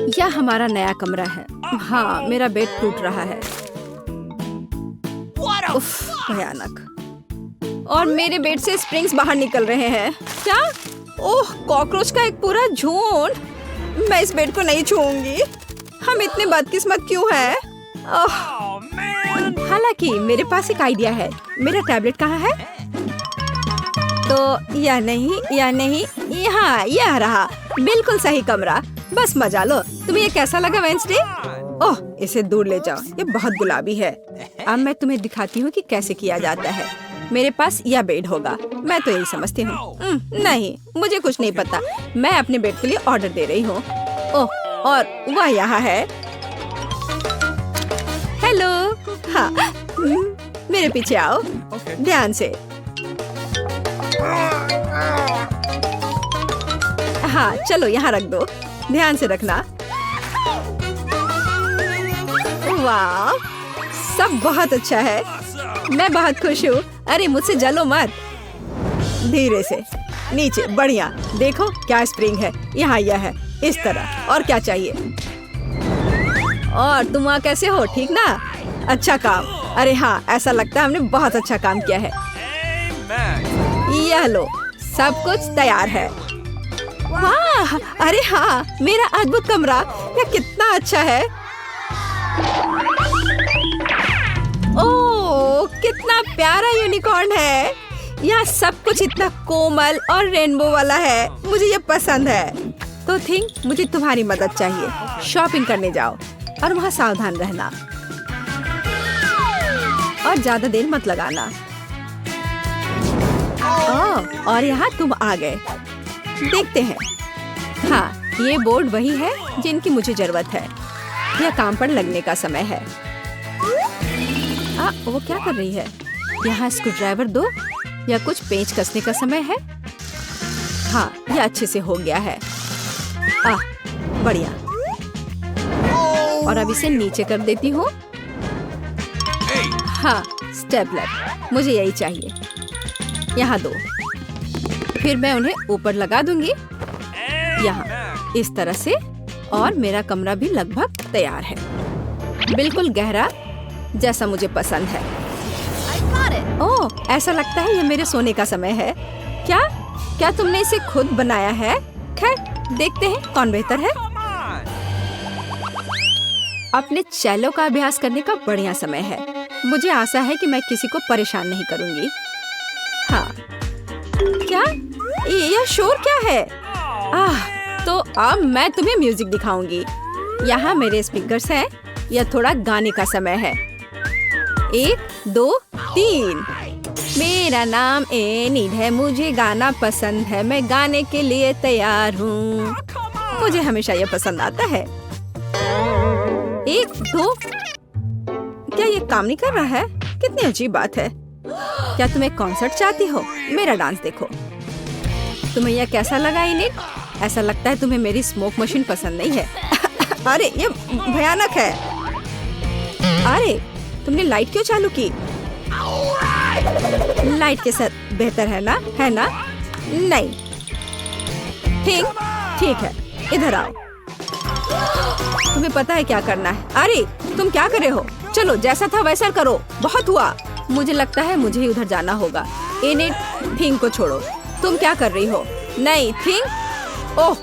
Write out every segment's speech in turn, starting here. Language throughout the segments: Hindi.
यह हमारा नया कमरा है। हाँ, मेरा बेड टूट रहा है। उफ, भयानक। और मेरे बेड से स्प्रिंग्स बाहर निकल रहे हैं। क्या? ओह, कॉकरोच का एक पूरा झुंड। मैं इस बेड को नहीं छूऊंगी। हम इतने बदकिस्मत क्यों हैं? हालांकि मेरे पास एक आइडिया है। मेरा टैबलेट कहाँ है? तो यह नहीं, यहाँ यह रहा। बिल्कुल सही कमरा। बस मजा लो। तुम्हें ये कैसा लगा वेंसडे? ओह, इसे दूर ले जाओ। ये बहुत गुलाबी है। अब मैं तुम्हें दिखाती हूँ कि कैसे किया जाता है। मेरे पास यह बेड होगा। मैं तो यही समझती हूँ। नहीं, मुझे कुछ नहीं पता। मैं अपने बेड के लिए ऑर्डर दे रही हूँ। ओह, और वह यहाँ है। हेलो। हाँ, मेरे पीछे आओ। ध्यान से। हाँ, चलो यहाँ रख दो। ध्यान से रखना। वाह, सब बहुत अच्छा है। मैं बहुत खुश हूँ। अरे मुझसे जलो मत। धीरे से नीचे। बढ़िया। देखो क्या स्प्रिंग है। यहाँ यह है। इस तरह। और क्या चाहिए? और तुम वहाँ कैसे हो? ठीक ना? अच्छा काम। अरे हाँ, ऐसा लगता है हमने बहुत अच्छा काम किया है। यह लो, सब कुछ तैयार है। वाह, अरे हाँ, मेरा अद्भुत कमरा। यह कितना अच्छा है। ओह, कितना प्यारा यूनिकॉर्न है। यहाँ सब कुछ इतना कोमल और रेनबो वाला है। मुझे ये पसंद है। तो थिंक, मुझे तुम्हारी मदद चाहिए। शॉपिंग करने जाओ और वहाँ सावधान रहना। और ज्यादा देर मत लगाना। ओह, और यहाँ तुम आ गए। देखते हैं। हाँ, ये बोर्ड वही है जिनकी मुझे जरूरत है। यह काम पर लगने का समय है। वो क्या कर रही है? यहाँ स्क्रू ड्राइवर दो या कुछ पेंच कसने का समय है। हाँ, यह अच्छे से हो गया है। बढ़िया। और अब इसे नीचे कर देती हूँ। हाँ, स्टेपलर। मुझे यही चाहिए। यहाँ दो। फिर मैं उन्हें ऊपर लगा दूंगी। यहाँ इस तरह से। और मेरा कमरा भी लगभग तैयार है। बिल्कुल गहरा, जैसा मुझे पसंद है। ओह, ऐसा लगता है ये मेरे सोने का समय है। क्या तुमने इसे खुद बनाया है? खैर, देखते हैं कौन बेहतर है। अपने चेलो का अभ्यास करने का बढ़िया समय है। मुझे आशा है कि मैं किसी को परेशान नहीं करूंगी। हाँ, क्या? यह शोर क्या है? तो अब मैं तुम्हें म्यूजिक दिखाऊंगी। यहाँ मेरे स्पीकर्स हैं। यह थोड़ा गाने का समय है। 1, 2, 3। मेरा नाम एनिड है। मुझे गाना पसंद है। मैं गाने के लिए तैयार हूँ। मुझे हमेशा यह पसंद आता है। 1, 2। क्या ये काम नहीं कर रहा है? कितनी अजीब बात है। क्या तुम एक कॉन्सर्ट चाहती हो? मेरा डांस देखो। तुम्हें यह कैसा लगा एनिड? ऐसा लगता है तुम्हें मेरी स्मोक मशीन पसंद नहीं है। अरे ये भयानक है। अरे तुमने लाइट क्यों चालू की? लाइट के साथ बेहतर है ना? नहीं। ठीक है, इधर आओ। तुम्हें पता है क्या करना है। अरे तुम क्या कर रहे हो? चलो, जैसा था वैसा करो। बहुत हुआ। मुझे लगता है मुझे ही उधर जाना होगा। एनिड, थिंग को छोड़ो। तुम क्या कर रही हो? नहीं, थिंग। ओह,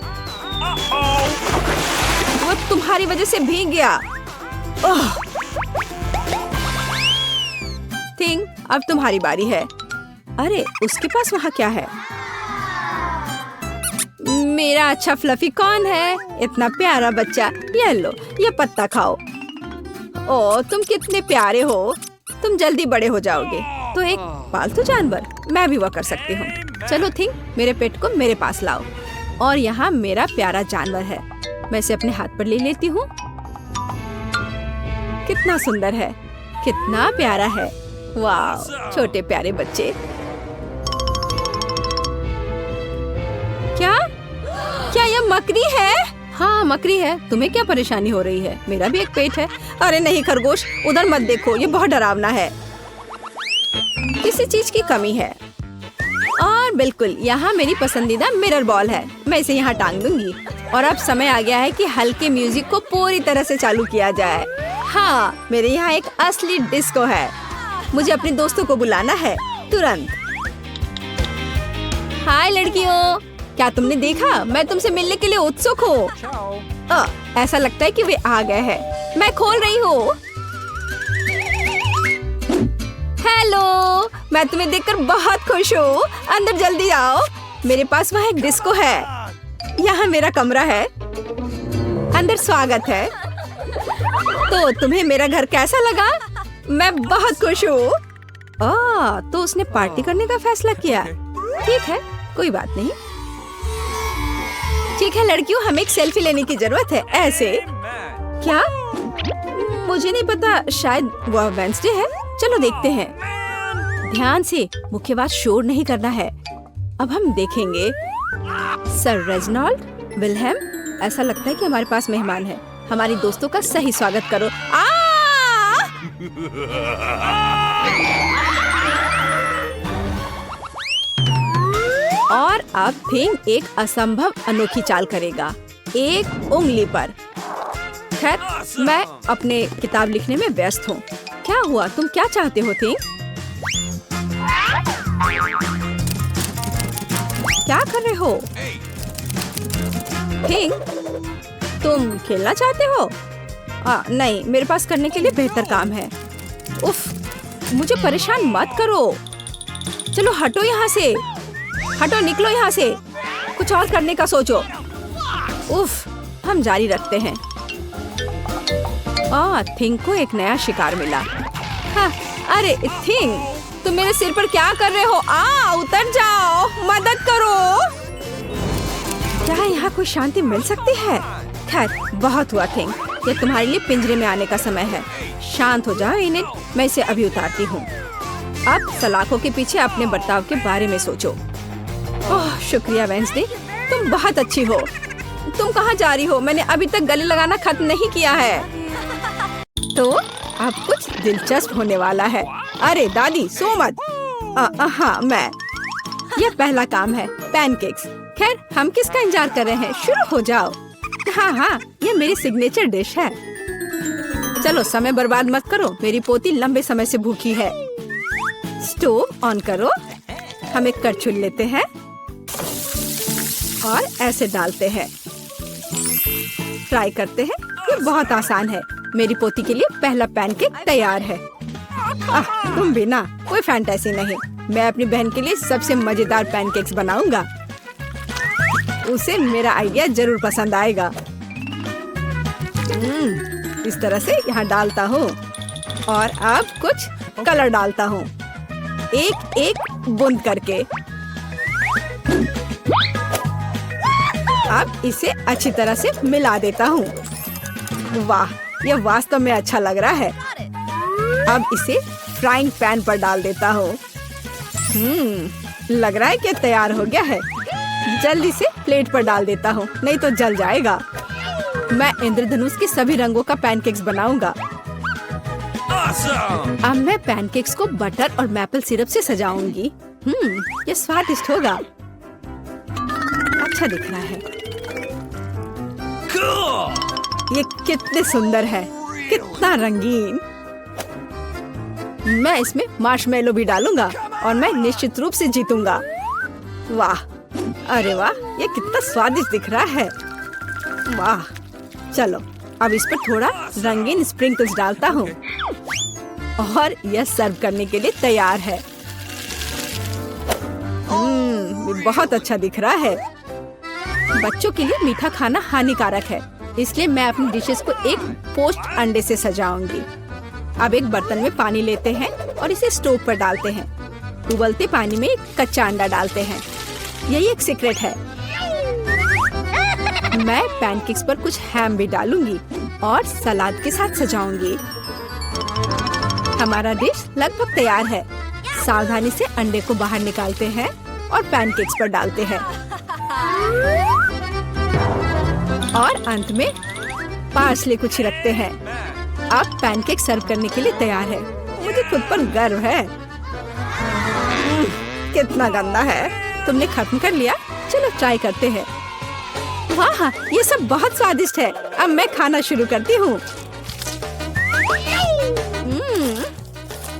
वो तुम्हारी वजह से भीग गया। ओह, थिंग, अब तुम्हारी बारी है। अरे उसके पास वहाँ क्या है? मेरा अच्छा फ्लफी कौन है? इतना प्यारा बच्चा। ये लो, ये पत्ता खाओ। ओह, तुम कितने प्यारे हो। तुम जल्दी बड़े हो जाओगे। तो एक पालतू जानवर, मैं भी वह कर सकती हूँ। चलो थिंग, मेरे पेट को मेरे पास लाओ। और यहाँ मेरा प्यारा जानवर है। मैं इसे अपने हाथ पर ले लेती हूँ। कितना सुंदर है, कितना प्यारा है। वाह, छोटे प्यारे बच्चे। क्या यह मकड़ी है? हाँ, मकड़ी है। तुम्हें क्या परेशानी हो रही है? मेरा भी एक पेट है। अरे नहीं खरगोश, उधर मत देखो। ये बहुत डरावना है। किसी चीज की कमी है। और बिल्कुल, यहाँ मेरी पसंदीदा मिरर बॉल है। मैं इसे यहाँ टांग दूंगी। और अब समय आ गया है कि हल्के म्यूजिक को पूरी तरह से चालू किया जाए। हाँ, मेरे यहाँ एक असली डिस्को है। मुझे अपने दोस्तों को बुलाना है तुरंत। हाय लड़कियों, क्या तुमने देखा? मैं तुमसे मिलने के लिए उत्सुक हूँ। ऐसा लगता है कि वे आ गए हैं। मैं खोल रही हूँ। हेलो, मैं तुम्हें देखकर बहुत खुश हूँ। अंदर जल्दी आओ। मेरे पास वहाँ एक डिस्को है। यहाँ मेरा कमरा है। अंदर स्वागत है। तो तुम्हें मेरा घर कैसा लगा? मैं बहुत खुश हूँ। तो उसने पार्टी करने का फैसला किया। ठीक है, कोई बात नहीं। ठीक है लड़कियों, हमें एक सेल्फी लेने की जरूरत है। ऐसे क्या? मुझे नहीं पता, शायद वह वेडनेसडे है। चलो देखते हैं। ध्यान से, मुख्य बात शोर नहीं करना है। अब हम देखेंगे। सर रेजिनाल्ड, विल्हेम, ऐसा लगता है कि हमारे पास मेहमान है। हमारी दोस्तों का सही स्वागत करो। और अब थिंग एक असंभव अनोखी चाल करेगा, एक उंगली पर। खैर, मैं अपने किताब लिखने में व्यस्त हूँ। क्या हुआ? तुम क्या चाहते हो थिंग? क्या कर रहे हो थिंग? तुम खेलना चाहते हो? नहीं, मेरे पास करने के लिए बेहतर काम है। उफ, मुझे परेशान मत करो। चलो हटो यहाँ से। हटो, निकलो यहाँ से। कुछ और करने का सोचो। उफ, हम जारी रखते हैं। थिंग को एक नया शिकार मिला। हाँ, अरे थिंग, तुम मेरे सिर पर क्या कर रहे हो? उतर जाओ, मदद करो। क्या यहाँ कोई शांति मिल सकती है? खैर, बहुत हुआ थिंग। ये तुम्हारे लिए पिंजरे में आने का समय है। शांत हो जाओ इनेट, मैं इसे अभी उतारती हूँ। अब सलाखों के पीछे अपने बर्ताव के बारे में सोचो। ओह, शुक्रिया वेडनेसडे, तुम बहुत अच्छी हो। तुम कहाँ जा रही हो? मैंने अभी तक गले लगाना खत्म नहीं किया है। तो अब कुछ दिलचस्प होने वाला है। अरे दादी, सो मत। हाँ, मैं। यह पहला काम है, पैनकेक्स। खैर, हम किसका इंतजार कर रहे हैं? शुरू हो जाओ। हाँ, ये मेरी सिग्नेचर डिश है। चलो, समय बर्बाद मत करो। मेरी पोती लंबे समय से भूखी है। स्टोव ऑन करो। हम एक करछुल लेते हैं और ऐसे डालते हैं। फ्राई करते हैं। ये बहुत आसान है। मेरी पोती के लिए पहला पैनकेक तैयार है। तुम भी ना, कोई फैंटेसी नहीं। मैं अपनी बहन के लिए सबसे मजेदार पैनकेक्स बनाऊंगा। उसे मेरा आइडिया जरूर पसंद आएगा। इस तरह से यहाँ डालता हूँ और अब कुछ कलर डालता हूँ, एक एक बूंद करके। अब इसे अच्छी तरह से मिला देता हूँ। वाह, यह वास्तव में अच्छा लग रहा है। अब इसे फ्राइंग पैन पर डाल देता हूँ। लग रहा है कि तैयार हो गया है। जल्दी से प्लेट पर डाल देता हूँ, नहीं तो जल जाएगा। मैं इंद्रधनुष के सभी रंगों का पैनकेक्स बनाऊंगा। अब मैं पैनकेक्स को बटर और मैपल सिरप से सजाऊंगी। ये स्वादिष्ट होगा। अच्छा दिख रहा है। ये कितने सुंदर है, कितना रंगीन। मैं इसमें मार्शमेलो भी डालूंगा और मैं निश्चित रूप से जीतूंगा। वाह, अरे वाह, ये कितना स्वादिष्ट दिख रहा है। वाह, चलो अब इस पर थोड़ा रंगीन स्प्रिंकल्स डालता हूँ और यह सर्व करने के लिए तैयार है। बहुत अच्छा दिख रहा है। बच्चों के लिए मीठा खाना हानिकारक है, इसलिए मैं अपनी डिशेस को एक पोस्ट अंडे से सजाऊंगी। अब एक बर्तन में पानी लेते हैं और इसे स्टोव पर डालते हैं। उबलते पानी में एक कच्चा अंडा डालते हैं। यही एक सीक्रेट है। मैं पैनकेक्स पर कुछ हैम भी डालूंगी और सलाद के साथ सजाऊंगी। हमारा डिश लगभग तैयार है। सावधानी से अंडे को बाहर निकालते हैं और पैनकेक्स पर डालते हैं और अंत में पार्सले को छिड़कते हैं। अब पैनकेक सर्व करने के लिए तैयार है। मुझे खुद पर गर्व है। कितना गंदा है। तुमने खत्म कर लिया? चलो ट्राई करते हैं। वाह, ये सब बहुत स्वादिष्ट है। अब मैं खाना शुरू करती हूँ।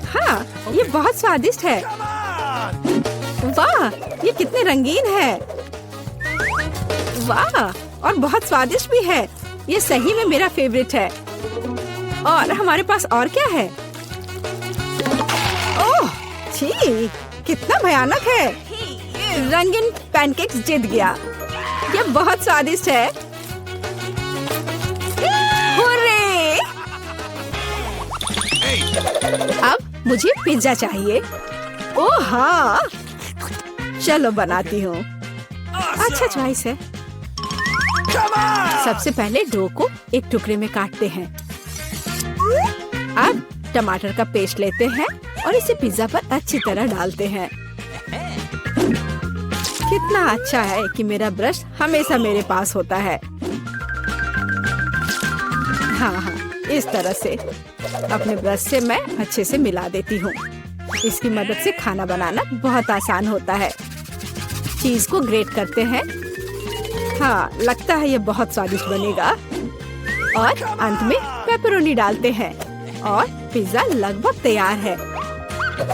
हाँ, ये बहुत स्वादिष्ट है। वाह, ये कितने रंगीन है। वाह, और बहुत स्वादिष्ट भी है। ये सही में मेरा फेवरेट है। और हमारे पास और क्या है? ओह, छी, कितना भयानक है। रंगीन पैनकेक्स जीत गया। ये बहुत स्वादिष्ट है। हुर्रे! अब मुझे पिज्जा चाहिए। ओह हाँ, चलो बनाती हूँ। अच्छा चॉइस है। सबसे पहले डो को एक टुकड़े में काटते हैं। अब टमाटर का पेस्ट लेते हैं और इसे पिज्जा पर अच्छी तरह डालते हैं। कितना अच्छा है कि मेरा ब्रश हमेशा मेरे पास होता है। हाँ, इस तरह से अपने ब्रश से मैं अच्छे से मिला देती हूँ। इसकी मदद से खाना बनाना बहुत आसान होता है। चीज को ग्रेट करते हैं। हाँ, लगता है ये बहुत स्वादिष्ट बनेगा। और अंत में पेपरोनी डालते हैं और पिज्जा लगभग तैयार है।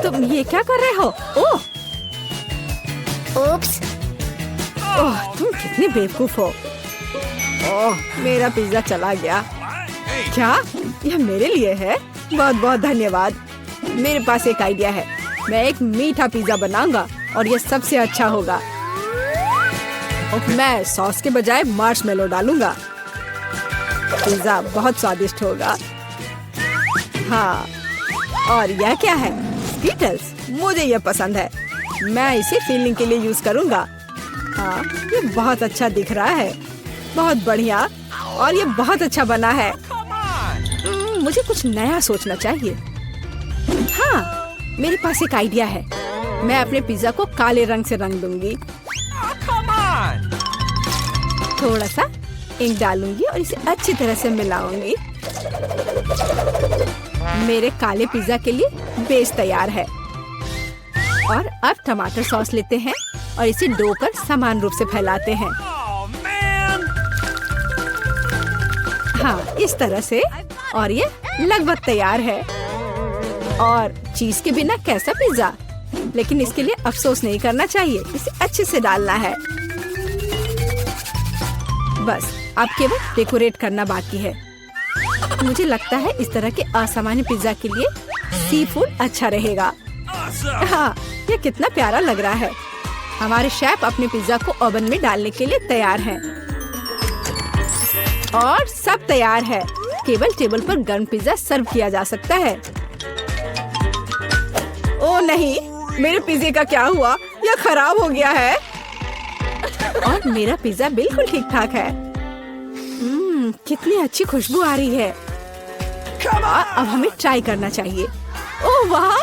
तुम ये क्या कर रहे हो? ओह, ओप्स! ओह, तुम कितने बेवकूफ हो। ओह, मेरा पिज्जा चला गया। क्या यह मेरे लिए है? बहुत बहुत धन्यवाद। मेरे पास एक आइडिया है। मैं एक मीठा पिज्जा बनाऊंगा और यह सबसे अच्छा होगा। मैं सॉस के बजाय मार्शमेलो डालूंगा। पिज्जा बहुत स्वादिष्ट होगा। हाँ, और यह क्या है? स्कीटल्स। मुझे यह पसंद है। मैं इसे फीलिंग के लिए यूज करूंगा। हाँ, ये बहुत अच्छा दिख रहा है। बहुत बढ़िया। और ये बहुत अच्छा बना है। मुझे कुछ नया सोचना चाहिए। हाँ, मेरे पास एक आइडिया है। मैं अपने पिज्जा को काले रंग से रंग दूंगी। थोड़ा सा इंक डालूंगी और इसे अच्छी तरह से मिलाऊंगी। मेरे काले पिज्जा के लिए बेस तैयार है। और अब टमाटर सॉस लेते हैं और इसे डो पर समान रूप से फैलाते हैं। हाँ, इस तरह से। और ये लगभग तैयार है। और चीज के बिना कैसा पिज्जा? लेकिन इसके लिए अफसोस नहीं करना चाहिए। इसे अच्छे से डालना है। बस अब केवल डेकोरेट करना बाकी है। मुझे लगता है इस तरह के असामान्य पिज्जा के लिए सी फूड अच्छा रहेगा। हाँ, ये कितना प्यारा लग रहा है। हमारे शेफ अपने पिज्जा को ओवन में डालने के लिए तैयार हैं। और सब तैयार है। केवल टेबल पर गर्म पिज्जा सर्व किया जा सकता है। ओह नहीं, मेरे पिज्जे का क्या हुआ? यह खराब हो गया है। और मेरा पिज्जा बिल्कुल ठीक ठाक है। कितनी अच्छी खुशबू आ रही है। अब हमें ट्राई करना चाहिए। ओह वाह,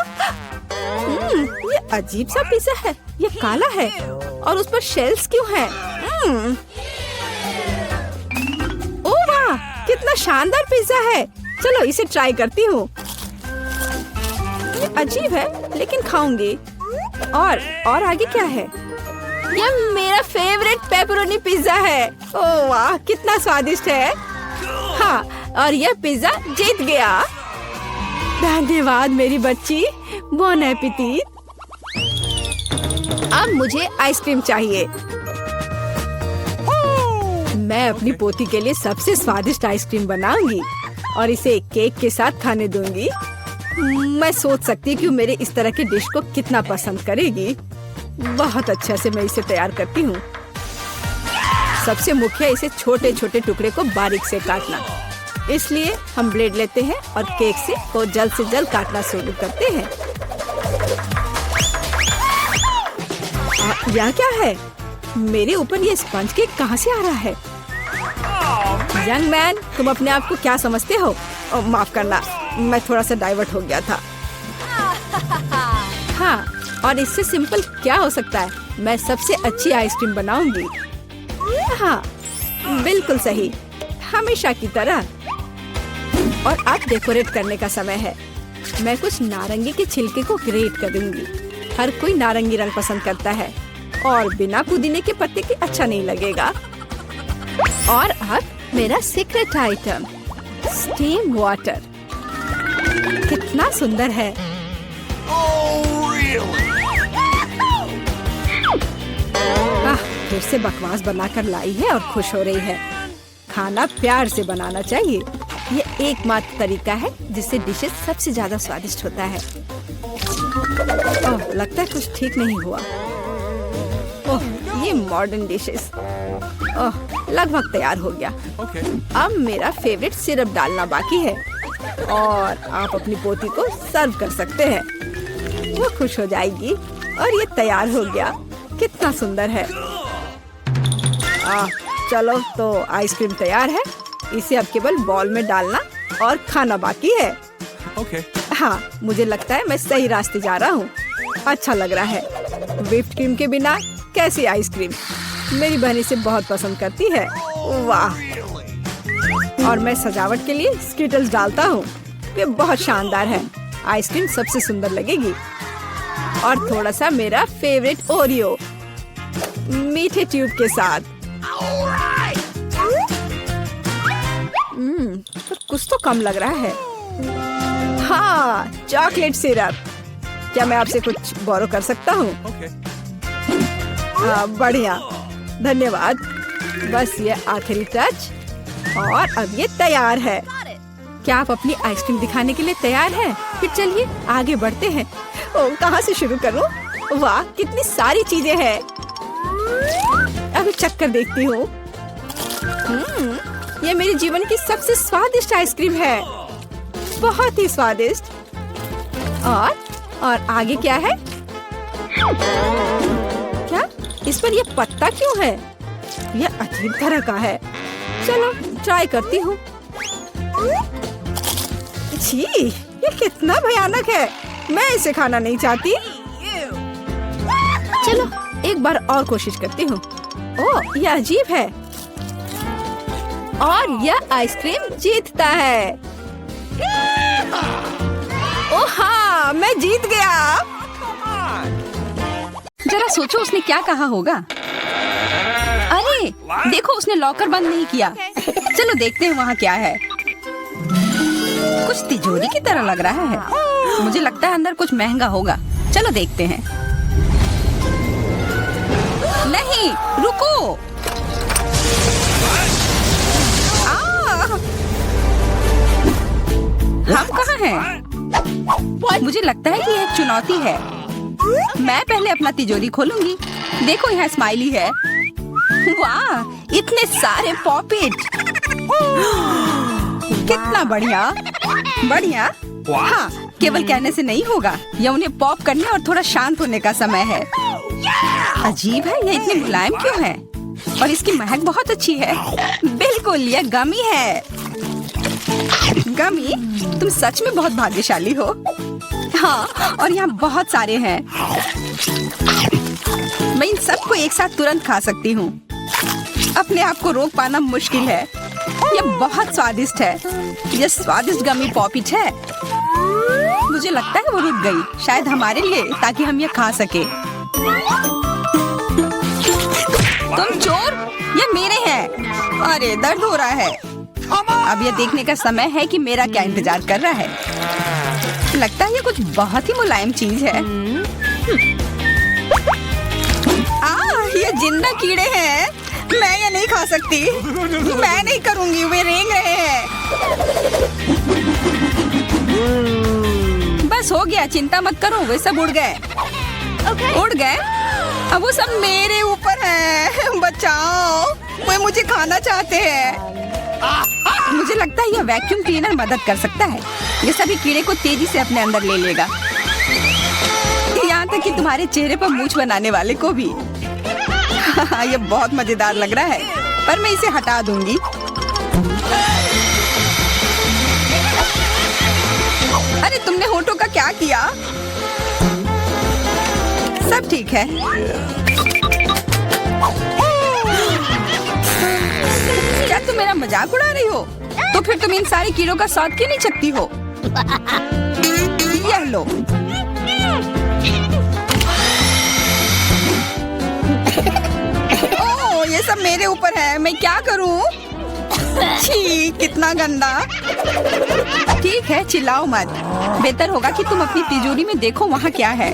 ये अजीब सा पिज्जा है। ये काला है और उस पर शेल्स क्यों हैं? ओह वाह, कितना शानदार पिज्जा है। चलो इसे ट्राई करती हूँ। ये अजीब है लेकिन खाऊंगी। और आगे क्या है? यह मेरा फेवरेट पेपरोनी पिज्जा है। ओह वाह, कितना स्वादिष्ट है। हाँ, और यह पिज्जा जीत गया। धन्यवाद मेरी बच्ची। Bone appétit. अब मुझे आइसक्रीम चाहिए। मैं अपनी पोती के लिए सबसे स्वादिष्ट आइसक्रीम बनाऊंगी और इसे केक के साथ खाने दूंगी। मैं सोच सकती हूँ कि मेरे इस तरह के डिश को कितना पसंद करेगी। बहुत अच्छा से मैं इसे तैयार करती हूँ। सबसे मुख्य इसे छोटे छोटे टुकड़े को बारीक से काटना। इसलिए हम ब्लेड लेते हैं और केक से जल्द से जल्द काटना शुरू करते हैं। यह क्या है? मेरे ऊपर ये स्पंज केक कहाँ से आ रहा है? यंग मैन, तुम अपने आप को क्या समझते हो? माफ करना, मैं थोड़ा सा डाइवर्ट हो गया था। हाँ, और इससे सिंपल क्या हो सकता है? मैं सबसे अच्छी आइसक्रीम बनाऊंगी। हाँ, बिल्कुल सही, हमेशा की तरह। और अब डेकोरेट करने का समय है। मैं कुछ नारंगी के छिलके को ग्रेट करूंगी। हर कोई नारंगी रंग पसंद करता है और बिना पुदीने के पत्ते के अच्छा नहीं लगेगा। और अब मेरा सीक्रेट आइटम, स्टीम वाटर। कितना सुंदर है। फिर से बकवास बनाकर लाई है और खुश हो रही है। खाना प्यार से बनाना चाहिए। ये एकमात्र तरीका है जिससे डिशेस सबसे ज्यादा स्वादिष्ट होता है। ओह, लगता है कुछ ठीक नहीं हुआ। ओह, ये मॉडर्न डिशेस। ओह, लगभग तैयार हो गया। अब मेरा फेवरेट सिरप डालना बाकी है और आप अपनी पोती को सर्व कर सकते हैं। वो खुश हो जाएगी। और ये तैयार हो गया। कितना सुंदर है। चलो, तो आइसक्रीम तैयार है। इसे अब केवल बॉल में डालना और खाना बाकी है। हाँ, मुझे लगता है मैं सही रास्ते जा रहा हूँ। अच्छा लग रहा है। व्हिप्ड क्रीम के बिना कैसी आइसक्रीम। मेरी बहन इसे बहुत पसंद करती है। वाह। और मैं सजावट के लिए स्किटल्स डालता हूँ। ये बहुत शानदार है। आइसक्रीम सबसे सुंदर लगेगी। और थोड़ा सा मेरा फेवरेट ओरियो मीठे ट्यूब के साथ। तो कुछ तो कम लग रहा है। हाँ, चॉकलेट सिरप। क्या मैं आपसे कुछ बोरो कर सकता हूँ? हाँ, बढ़िया, धन्यवाद। बस ये आखिरी टच और अब ये तैयार है। क्या आप अपनी आइसक्रीम दिखाने के लिए तैयार हैं? फिर चलिए आगे बढ़ते हैं। ओह, कहाँ से शुरू करूँ? वाह, कितनी सारी चीजें हैं। अभी चक्कर देखती हूँ। ये मेरे जीवन की सबसे स्वादिष्ट आइसक्रीम है। बहुत ही स्वादिष्ट। और आगे क्या है? क्या इस पर ये पत्ता क्यों है? ये अजीब तरह का है। चलो ट्राई करती हूँ। छी, ये कितना भयानक है। मैं इसे खाना नहीं चाहती। चलो एक बार और कोशिश करती हूँ। ओह, ये अजीब है। और यह आइसक्रीम जीतता है। ओह हाँ, मैं जीत गया। जरा सोचो उसने क्या कहा होगा। अरे देखो, उसने लॉकर बंद नहीं किया। चलो देखते हैं वहाँ क्या है। कुछ तिजोरी की तरह लग रहा है। मुझे लगता है अंदर कुछ महंगा होगा। चलो देखते हैं। नहीं, रुको। हम कहाँ हैं? मुझे लगता है कि ये एक चुनौती है। मैं पहले अपना तिजोरी खोलूंगी। देखो, यहाँ स्माइली है। वाह, इतने सारे पॉपिट। कितना बढ़िया। बढ़िया। हाँ, केवल कहने से नहीं होगा। यह उन्हें पॉप करने और थोड़ा शांत होने का समय है। अजीब है, यह इतनी मुलायम क्यों है? और इसकी महक बहुत अच्छी है। बिल्कुल, यह गमी है। गमी, तुम सच में बहुत भाग्यशाली हो। हाँ, और यहाँ बहुत सारे हैं। मैं इन सबको एक साथ तुरंत खा सकती हूँ। अपने आप को रोक पाना मुश्किल है। यह बहुत स्वादिष्ट है। यह स्वादिष्ट गमी पॉपिट है। मुझे लगता है वो रुक गई, शायद हमारे लिए, ताकि हम यह खा सके। तुम चोर, ये मेरे हैं। अरे दर्द हो रहा है। अब यह देखने का समय है कि मेरा क्या इंतजार कर रहा है। लगता है ये कुछ बहुत ही मुलायम चीज है। ये जिंदा कीड़े हैं। मैं ये नहीं खा सकती। मैं नहीं करूंगी, वे रेंग रहे हैं। बस हो गया, चिंता मत करो, वे सब उड़ गए। उड़ गए? अब वो सब मेरे ऊपर है। बचाओ, वे मुझे खाना चाहते हैं। मुझे लगता है यह वैक्यूम क्लीनर मदद कर सकता है। ये सभी कीड़े को तेजी से अपने अंदर ले लेगा, यहाँ तक कि तुम्हारे चेहरे पर मूंछ बनाने वाले को भी। ये बहुत मजेदार लग रहा है, पर मैं इसे हटा दूंगी। अरे तुमने होठों का क्या किया? सब ठीक है। क्या तुम मेरा मजाक उड़ा रही हो? तो फिर तुम इन सारे कीड़ों का स्वाद क्यों नहीं चखती हो? यह लो। मेरे ऊपर है, मैं क्या करूं? छी, कितना गंदा। ठीक है, चिल्लाओ मत। बेहतर होगा कि तुम अपनी तिजोरी में देखो वहाँ क्या है।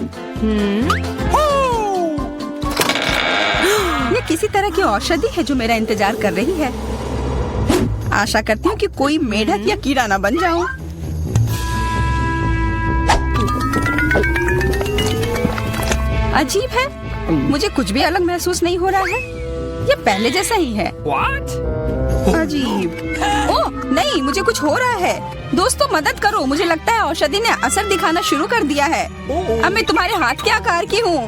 ये किसी तरह की औषधि है जो मेरा इंतजार कर रही है। आशा करती हूँ कि कोई मेढक या कीड़ा ना बन जाऊं। अजीब है, मुझे कुछ भी अलग महसूस नहीं हो रहा है। ये पहले जैसा ही है। अजीब। ओह नहीं, मुझे कुछ हो रहा है। दोस्तों मदद करो, मुझे लगता है औषधि ने असर दिखाना शुरू कर दिया है। अब मैं तुम्हारे हाथ के आकार की हूँ।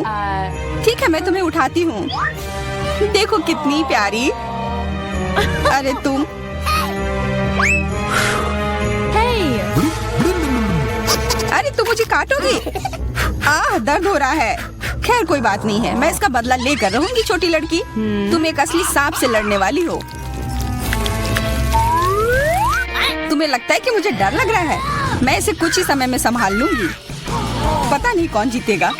ठीक है, मैं तुम्हें उठाती हूँ। देखो कितनी प्यारी। अरे तुम। अरे तुम मुझे काटोगी? दर्द हो रहा है। खैर कोई बात नहीं है, मैं इसका बदला लेकर रहूंगी। छोटी लड़की, तुम एक असली सांप से लड़ने वाली हो। तुम्हें लगता है कि मुझे डर लग रहा है? मैं इसे कुछ ही समय में संभाल लूंगी। पता नहीं कौन जीतेगा।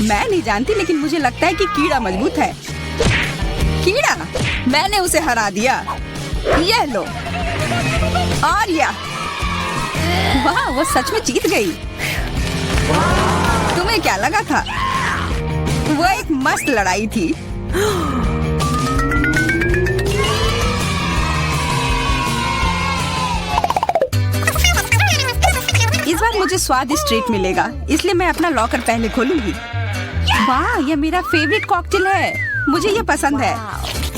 मैं नहीं जानती, लेकिन मुझे लगता है कि कीड़ा मजबूत है। कीड़ा, मैंने उसे हरा दिया। यह लो। और यह, वाह, वो सच में जीत गई। तुम्हें क्या लगा था? वो एक मस्त लड़ाई थी। इस बार मुझे स्वादिष्ट ट्रीट मिलेगा, इसलिए मैं अपना लॉकर पहले खोलूंगी। वाह, यह मेरा फेवरेट कॉकटेल है। मुझे यह पसंद है।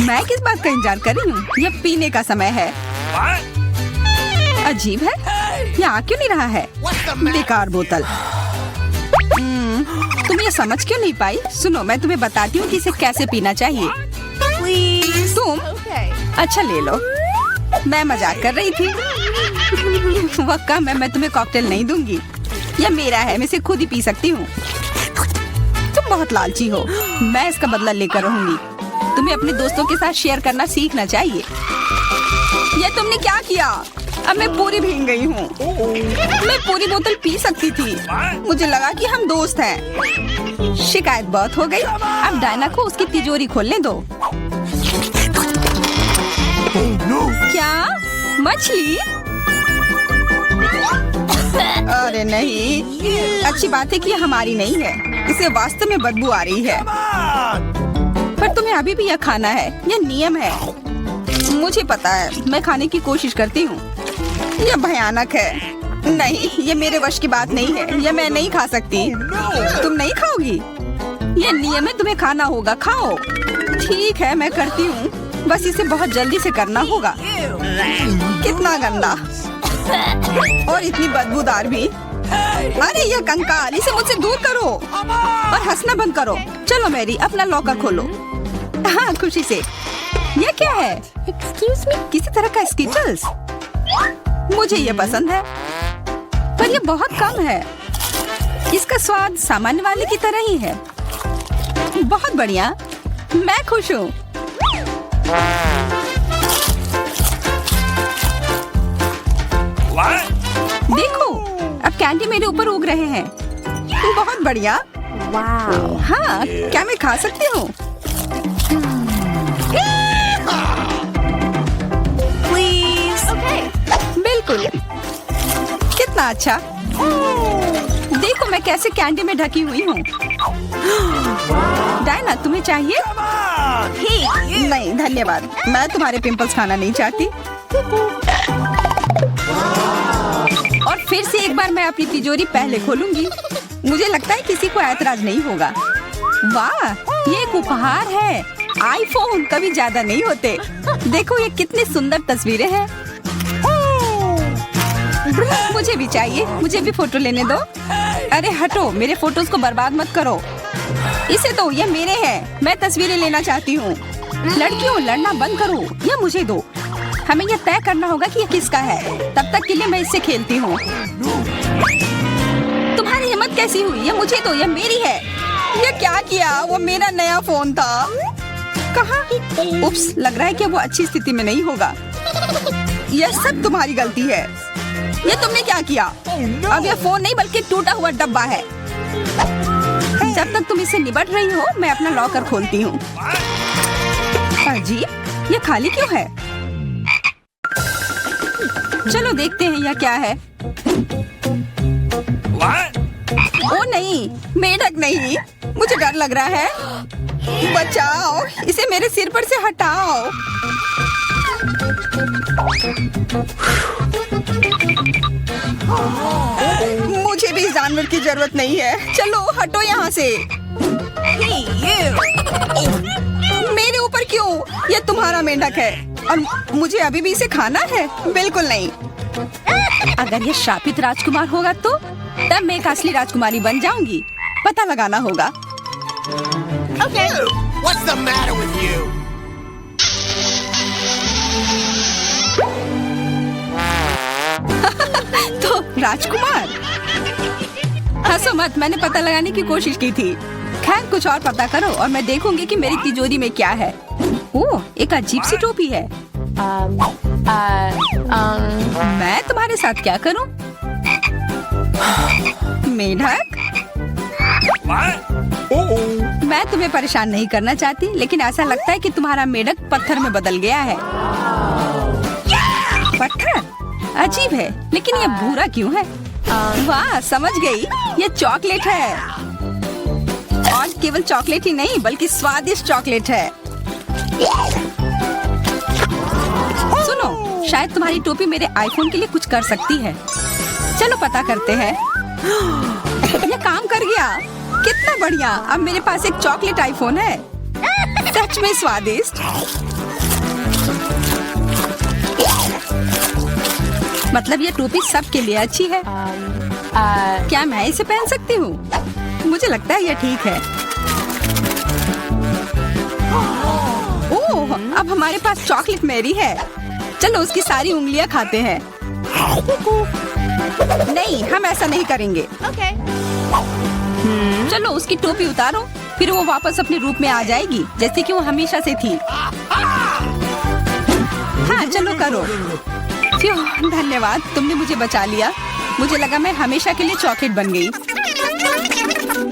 मैं किस बात का इंतजार कर रही हूँ? यह पीने का समय है। अजीब है, यह आ क्यों नहीं रहा है? बेकार बोतल। तुम ये समझ क्यों नहीं पाई? सुनो, मैं तुम्हें बताती हूँ कि इसे कैसे पीना चाहिए। तुम अच्छा ले लो। मैं मजाक कर रही थी। वह कम है, मैं तुम्हें कॉकटेल नहीं दूंगी। यह मेरा है, मैं इसे खुद ही पी सकती हूँ। तुम बहुत लालची हो। मैं इसका बदला लेकर रहूंगी। तुम्हें अपने दोस्तों के साथ शेयर करना सीखना चाहिए। यह तुमने क्या किया? अब मैं पूरी भीग गई हूँ। मैं पूरी बोतल पी सकती थी। मुझे लगा कि हम दोस्त हैं। शिकायत बहुत हो गई। अब डायना को उसकी तिजोरी खोलने दो। क्या? मछली? अरे नहीं, अच्छी बात है कि हमारी नहीं है। इसे वास्तव में बदबू आ रही है। पर तुम्हें अभी भी यह खाना है, यह नियम है। मुझे पता है, मैं खाने की कोशिश करती हूँ। यह भयानक है। नहीं, ये मेरे वश की बात नहीं है। यह मैं नहीं खा सकती। तुम नहीं खाओगी? यह नियम है, तुम्हें खाना होगा। खाओ। ठीक है, मैं करती हूँ। बस इसे बहुत जल्दी से करना होगा। कितना गंदा और इतनी बदबूदार भी। अरे यह कंकाल, इसे मुझसे दूर करो और हंसना बंद करो। चलो मैरी, अपना लॉकर खोलो। हाँ, खुशी से। यह क्या है? एक्सक्यूज मी, किसी तरह का स्किटल्स। मुझे ये पसंद है, पर ये बहुत कम है। इसका स्वाद सामान्य वाले की तरह ही है। बहुत बढ़िया, मैं खुश हूँ। देखो, अब कैंडी मेरे ऊपर उग रहे हैं। बहुत बढ़िया। हाँ, क्या मैं खा सकती हूँ? बिल्कुल। कितना अच्छा। देखो मैं कैसे कैंडी में ढकी हुई हूँ। डायना, तुम्हें चाहिए? नहीं धन्यवाद, मैं तुम्हारे पिंपल्स खाना नहीं चाहती। और फिर से एक बार मैं अपनी तिजोरी पहले खोलूंगी। मुझे लगता है किसी को ऐतराज नहीं होगा। वाह, ये एक उपहार है। आईफोन कभी ज्यादा नहीं होते। देखो ये कितनी सुंदर तस्वीरें हैं। मुझे भी चाहिए, मुझे भी फोटो लेने दो। अरे हटो, मेरे फोटोज को बर्बाद मत करो। इसे दो, ये मेरे हैं। मैं तस्वीरें लेना चाहती हूँ। लड़कियों, लड़ना बंद करो, ये मुझे दो। हमें यह तय करना होगा कि यह किसका है। तब तक के लिए मैं इससे खेलती हूँ। तुम्हारी हिम्मत कैसी हुई? ये मुझे दो, यह मेरी है। ये क्या किया? वो मेरा नया फोन था। कहाँ? उप्स, लग रहा है कि वो अच्छी स्थिति में नहीं होगा। यह सब तुम्हारी गलती है। ये तुमने क्या किया? अब यह फोन नहीं बल्कि टूटा हुआ डब्बा है। जब तक तुम इससे निपट रही हो मैं अपना लॉकर खोलती हूँ। अजीब, ये खाली क्यों है? चलो देखते हैं यह क्या है। ओ नहीं, मेढक नहीं, मुझे डर लग रहा है। बचाओ, इसे मेरे सिर पर से हटाओ। मुझे भी इस जानवर की जरूरत नहीं है। चलो हटो यहाँ से। मेरे ऊपर क्यों? ये तुम्हारा मेंढक है और मुझे अभी भी इसे खाना है? बिल्कुल नहीं। अगर ये शापित राजकुमार होगा तो तब मैं एक असली राजकुमारी बन जाऊंगी। पता लगाना होगा। Okay. What's the matter with you? तो राजकुमार, हंसो मत, मैंने पता लगाने की कोशिश की थी। खैर कुछ और पता करो और मैं देखूंगी कि मेरी तिजोरी में क्या है। ओह, एक अजीब सी टोपी है। मैं तुम्हारे साथ क्या करूं? मेढक, मैं तुम्हें परेशान नहीं करना चाहती, लेकिन ऐसा लगता है कि तुम्हारा मेढक पत्थर में बदल गया है। पत्थर? अजीब है, लेकिन ये भूरा क्यों है? वाह, समझ गई, ये चॉकलेट है। और केवल चॉकलेट ही नहीं बल्कि स्वादिष्ट चॉकलेट है। सुनो, शायद तुम्हारी टोपी मेरे आईफोन के लिए कुछ कर सकती है। चलो पता करते हैं। ये काम कर गया, कितना बढ़िया। अब मेरे पास एक चॉकलेट आईफोन है। सच में स्वादिष्ट। मतलब ये टोपी सबके लिए अच्छी है। क्या मैं इसे पहन सकती हूँ? मुझे लगता है ये ठीक है। ओह, अब हमारे पास चॉकलेट मैरी है। चलो उसकी सारी उंगलियां खाते हैं। नहीं, हम ऐसा नहीं करेंगे। Okay. चलो उसकी टोपी उतारो, फिर वो वापस अपने रूप में आ जाएगी जैसे कि वो हमेशा से थी। हाँ चलो करो। क्यों, धन्यवाद, तुमने मुझे बचा लिया। मुझे लगा मैं हमेशा के लिए चॉकलेट बन गई।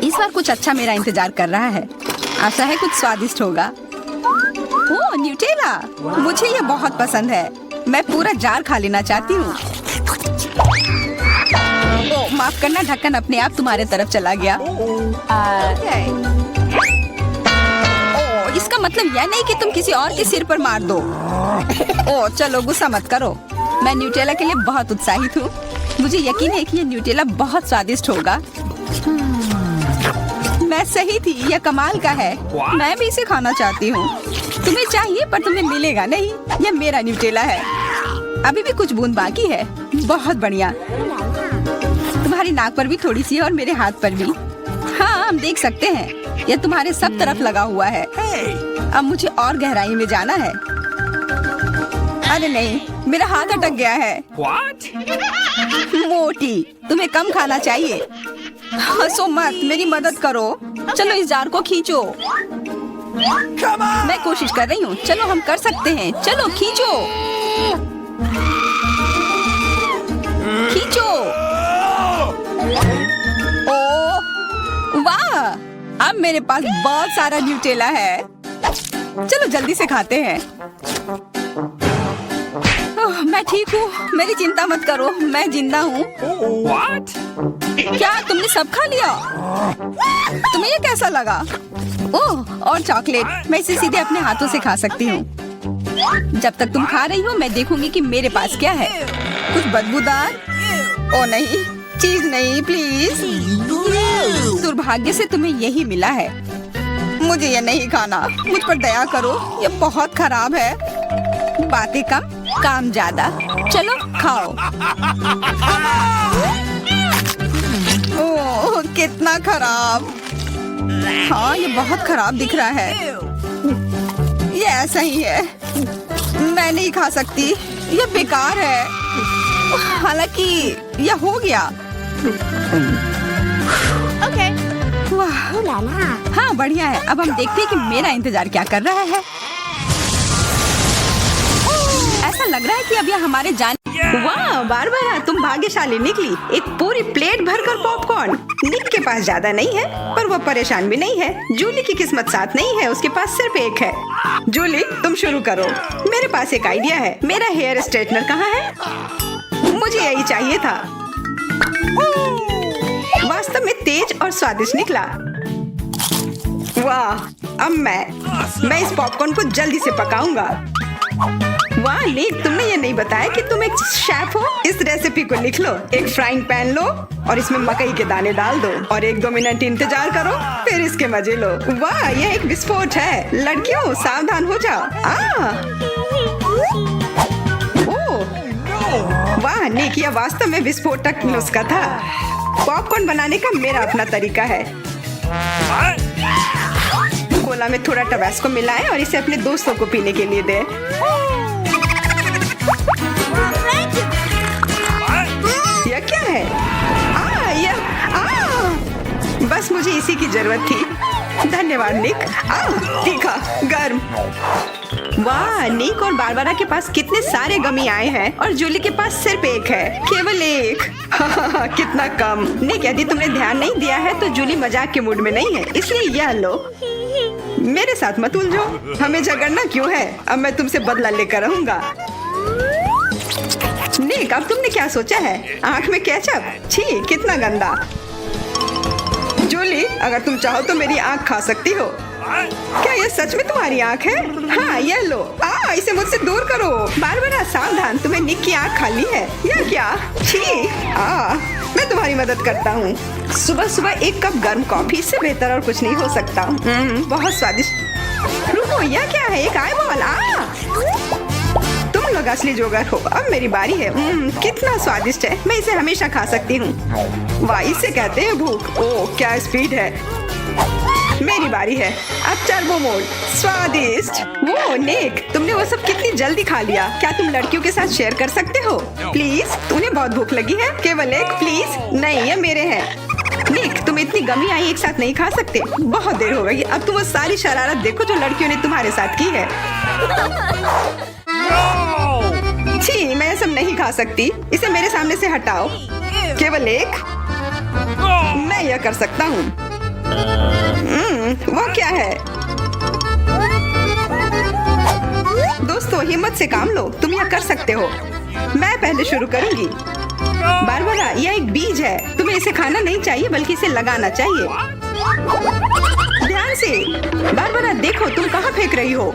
इस बार कुछ अच्छा मेरा इंतजार कर रहा है। आशा है कुछ स्वादिष्ट होगा। ओह, न्यूटेला, मुझे ये बहुत पसंद है। मैं पूरा जार खा लेना चाहती हूँ। ओह, माफ करना, ढक्कन अपने आप तुम्हारे तरफ चला गया। ओह, इसका मतलब यह नहीं कि तुम किसी और के सिर पर मार दो। ओह, चलो गुस्सा मत करो। मैं न्यूटेला के लिए बहुत उत्साहित हूँ। मुझे यकीन है कि ये न्यूटेला बहुत स्वादिष्ट होगा। मैं सही थी, यह कमाल का है। मैं भी इसे खाना चाहती हूँ। तुम्हें चाहिए पर तुम्हें मिलेगा नहीं। यह मेरा न्यूटेला है। अभी भी कुछ बूंद बाकी है। बहुत बढ़िया। तुम्हारी नाक पर भी थोड़ी सी है और मेरे हाथ पर भी। हाँ, हम देख सकते हैं। यह तुम्हारे सब तरफ लगा हुआ है। अब मुझे और गहराई में जाना है। अरे नहीं, मेरा हाथ अटक गया है। मोटी, तुम्हें कम खाना चाहिए। हंसो मत, मेरी मदद करो। चलो इस जार को खींचो। मैं कोशिश कर रही हूँ। चलो हम कर सकते हैं। चलो खींचो, खींचो। ओह वाह, अब मेरे पास बहुत सारा न्यूटेला है। चलो जल्दी से खाते हैं। ओह, मैं ठीक हूँ, मेरी चिंता मत करो, मैं जिंदा हूँ। क्या तुमने सब खा लिया? तुम्हें ये कैसा लगा? ओह, और चॉकलेट, मैं इसे सीधे अपने हाथों से खा सकती हूँ। जब तक तुम खा रही हो मैं देखूंगी कि मेरे पास क्या है। कुछ बदबूदार? ओ नहीं, चीज नहीं, प्लीज। दुर्भाग्य से तुम्हें यही मिला है। मुझे ये नहीं खाना, मुझ पर दया करो, ये बहुत खराब है। बातें कम, काम ज्यादा। चलो खाओ। ओह, कितना खराब। हाँ, ये बहुत खराब दिख रहा है। ये ऐसा ही है, मैं नहीं खा सकती, ये बेकार है। हालांकि यह हो गया। Okay. वाह, Ooh la la. हाँ बढ़िया है। अब हम देखते हैं कि मेरा इंतजार क्या कर रहा है। ऐसा लग रहा है कि अब यह हमारे जाने वाह बारबरा, तुम भाग्यशाली निकली। एक पूरी प्लेट भरकर पॉपकॉर्न। निक के पास ज्यादा नहीं है, पर वो परेशान भी नहीं है। जूली की किस्मत साथ नहीं है, उसके पास सिर्फ एक है। जूली, तुम शुरू करो। मेरे पास एक आइडिया है। मेरा हेयर स्ट्रेटनर कहाँ है? मुझे यही चाहिए था। वास्तव में तेज और स्वादिष्ट निकला। वाह, अब मैं इस पॉपकॉर्न को जल्दी से पकाऊंगा। वाह लीक, तुमने ये नहीं बताया कि तुम एक शेफ हो। इस रेसिपी को लिख लो। एक फ्राइंग पैन लो और इसमें मकई के दाने डाल दो और 1-2 मिनट इंतजार करो, फिर इसके मजे लो। वाह, यह एक विस्फोट है। लड़कियों, सावधान हो जाओ। ओह, वाह निक, यह वास्तव में विस्फोटक नुस्खा था। पॉपकॉर्न बनाने का मेरा अपना तरीका है। कोला में थोड़ा टबास्को मिलाएं और इसे अपने दोस्तों को पीने के लिए दें। यह क्या है? बस मुझे इसी की जरूरत थी। धन्यवाद निक। तीखा, गर्म। वाह, निक और बारबरा के पास कितने सारे गमी आए हैं और जूली के पास सिर्फ एक है, केवल एक। कितना कम। निक, यदि तुमने ध्यान नहीं दिया है तो जूली मजाक के मूड में नहीं है, इसलिए यह लो। मेरे साथ मत उलझो। हमें झगड़ना क्यों है? अब मैं तुमसे बदला लेकर रहूंगा। निक, अब तुमने क्या सोचा है? आँख में केचप? छी, कितना गंदा। जूली, अगर तुम चाहो तो मेरी आँख खा सकती हो। क्या यह सच में तुम्हारी आँख है? हाँ, यह लो। इसे मुझसे दूर करो। बारबरा, सावधान, तुम्हें निक की आँख खाली है। यह क्या? छी। मैं तुम्हारी मदद करता हूँ। सुबह सुबह एक कप गर्म कॉफी, इससे बेहतर और कुछ नहीं हो सकता। बहुत स्वादिष्ट। रुको, यह क्या है? एक आईबॉल। तुम लोग असली जोगर हो। अब मेरी बारी है। कितना स्वादिष्ट है। मैं इसे हमेशा खा सकती हूँ। वाह, इसे कहते हैं भूख। ओह, क्या स्पीड है। मेरी बारी है। अब टर्बो मोड। स्वादिष्ट। वो निक, तुमने वो सब कितनी जल्दी खा लिया। क्या तुम लड़कियों के साथ शेयर कर सकते हो? प्लीज, उन्हें बहुत भूख लगी है। केवल एक, प्लीज। नहीं, ये मेरे हैं। निक, तुम इतनी गमी आई एक साथ नहीं खा सकते। बहुत देर हो गई। अब तुम वो सारी शरारत देखो जो लड़कियों ने तुम्हारे साथ की है। छी, मैं सब नहीं खा सकती। इसे मेरे सामने से हटाओ। केवल एक। मैं यह कर सकता हूँ। वो क्या है? दोस्तों, हिम्मत से काम लो। तुम यह कर सकते हो। मैं पहले शुरू करूंगी। बारबरा, यह एक बीज है। तुम्हें इसे खाना नहीं चाहिए, बल्कि इसे लगाना चाहिए। ध्यान से। बारबरा, देखो तुम कहाँ फेंक रही हो।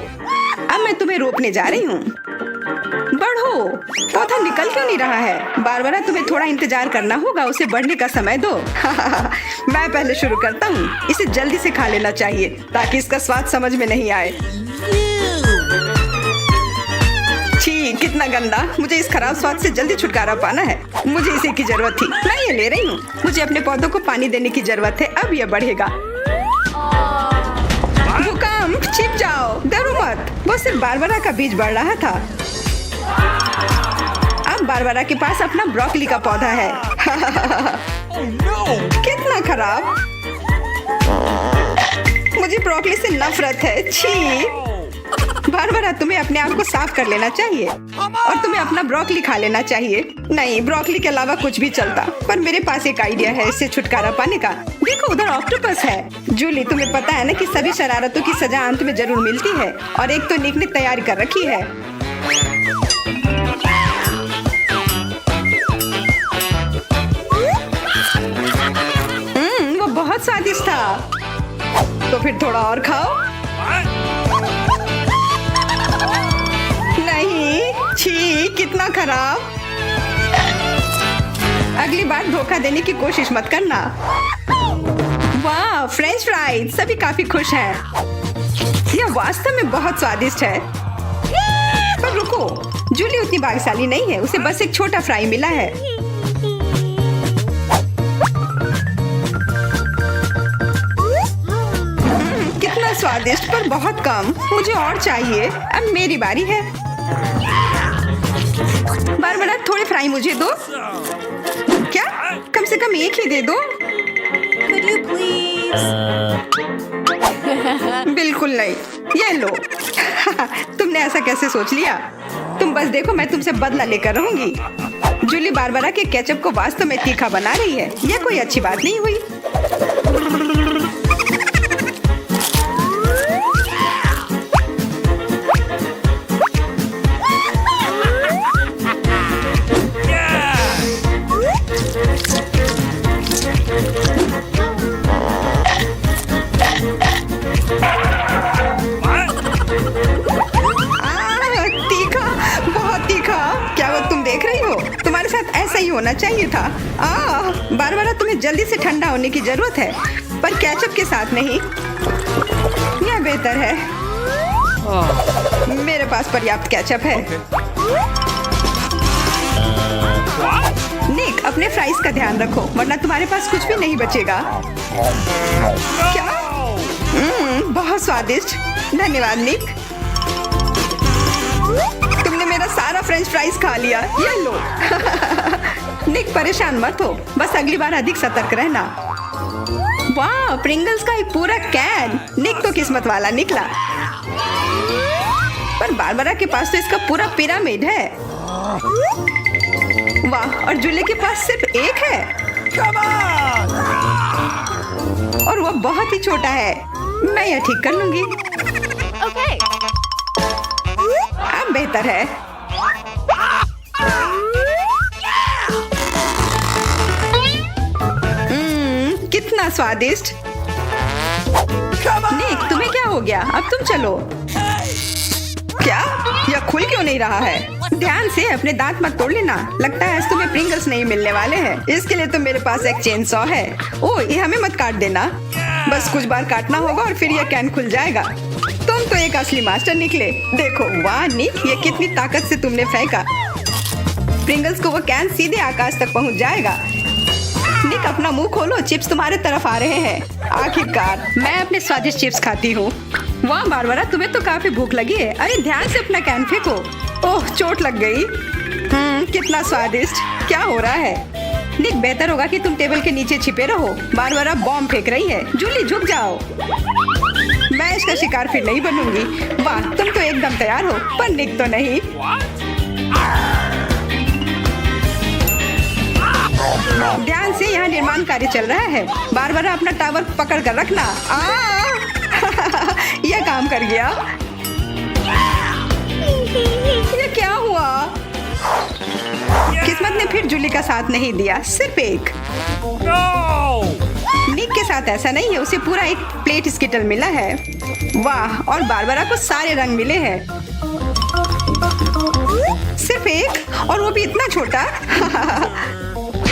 अब मैं तुम्हें रोकने जा रही हूँ। बढ़ो। पौधा निकल क्यों नहीं रहा है? बारबरा, तुम्हें थोड़ा इंतजार करना होगा। उसे बढ़ने का समय दो। मैं पहले शुरू करता हूँ। इसे जल्दी से खा लेना चाहिए ताकि इसका स्वाद समझ में नहीं आए। छी, कितना गंदा। मुझे इस खराब स्वाद से जल्दी छुटकारा पाना है। मुझे इसे की जरूरत थी। मैं ये ले रही हूँ। मुझे अपने पौधों को पानी देने की जरूरत है। अब यह बढ़ेगा। भूकंप, छिप जाओ। डरो मत। वो सिर्फ बारबरा का बीज बढ़ रहा था। अब बारबरा के पास अपना ब्रोकली का पौधा है। कितना खराब। मुझे ब्रोकली से नफरत है। छी। बारबरा, तुम्हें अपने आप को साफ कर लेना चाहिए और तुम्हें अपना ब्रोकली खा लेना चाहिए। नहीं, ब्रोकली के अलावा कुछ भी चलता, पर मेरे पास एक आइडिया है इससे छुटकारा पाने का। देखो, उधर ऑक्टोपस है। जूली, तुम्हें पता है ना कि सभी शरारतों की सजा अंत में जरूर मिलती है, और एक तो निक ने तैयारी कर रखी है। वो बहुत स्वादिष्ट था। तो फिर थोड़ा और खाओ। नहीं, छी, कितना खराब। अगली बार धोखा देने की कोशिश मत करना। वाह, फ्रेंच फ्राइज। सभी काफी खुश हैं। यह वास्तव में बहुत स्वादिष्ट है। पर रुको, जूली उतनी भाग्यशाली नहीं है। उसे बस एक छोटा फ्राई मिला है। कितना स्वादिष्ट, पर बहुत कम। मुझे और चाहिए। अब मेरी बारी है। बारबरा, थोड़े फ्राई मुझे दो। क्या? कम से कम एक ही दे दो। Could you please? बिल्कुल नहीं। ये लो। तुमने ऐसा कैसे सोच लिया? तुम बस देखो, मैं तुमसे बदला लेकर रहूंगी। जूली बारबरा के केचप को वास्तव में तीखा बना रही है। यह कोई अच्छी बात नहीं हुई। ऐसा ही होना चाहिए था। बारबरा, तुम्हें जल्दी से ठंडा होने की जरूरत है, पर केचप के साथ नहीं। यह बेहतर है। मेरे पास पर्याप्त केचप है। निक, अपने फ्राइज का ध्यान रखो, वरना तुम्हारे पास कुछ भी नहीं बचेगा। क्या? बहुत स्वादिष्ट। धन्यवाद निक। तुमने मेरा सारा फ्रेंच फ्राइज खा लिया। ये लो। निक, परेशान मत हो, बस अगली बार अधिक सतर्क रहना। वाह, प्रिंगल्स का एक पूरा कैन। निक तो किस्मत वाला निकला। पर बारबरा के पास तो इसका पूरा पिरामिड है। वाह, और जूली के पास सिर्फ एक है। और वह बहुत ही छोटा है। मैं यह ठीक कर लूंगी। ओके। अब बेहतर है। कितना स्वादिष्ट। निक, तुम्हें क्या हो गया? अब तुम चलो। क्या? यह खुल क्यों नहीं रहा है? ध्यान से, अपने दांत मत तोड़ लेना। लगता है आज तुम्हें प्रिंगल्स नहीं मिलने वाले हैं। इसके लिए तो मेरे पास एक चेन सॉ है। ओह, ये हमें मत काट देना। बस कुछ बार काटना होगा और फिर यह कैन खुल जाएगा। तुम तो एक असली मास्टर निकले। देखो, वाह निक, ये कितनी ताकत से तुमने फेंका। प्रिंगल्स को वो कैन सीधे आकाश तक पहुंच जाएगा। निक, अपना मुंह खोलो, चिप्स तुम्हारे तरफ आ रहे हैं। आखिरकार मैं अपने स्वादिष्ट चिप्स खाती हूँ। वाह बारबरा, तुम्हें तो काफी भूख लगी है। अरे ध्यान से अपना कैन फेंको। ओह, चोट लग गई। कितना स्वादिष्ट। क्या हो रहा है? निक, बेहतर होगा कि तुम टेबल के नीचे छिपे रहो। बारबरा बॉम्ब फेंक रही है। जूली, झुक जाओ। मैं इसका शिकार फिर नहीं बनूंगी। वाह, तुम तो एकदम तैयार हो, पर निक तो नहीं। ध्यान से, यहाँ निर्माण कार्य चल रहा है। बारबरा, अपना टावर पकड़ कर रखना। यह काम कर गया। ये क्या हुआ? किस्मत ने फिर जूली का साथ नहीं दिया, सिर्फ एक। निक के साथ ऐसा नहीं है, उसे पूरा एक प्लेट स्किटल मिला है। वाह, और बारबरा को सारे रंग मिले हैं। सिर्फ एक, और वो भी इतना छोटा।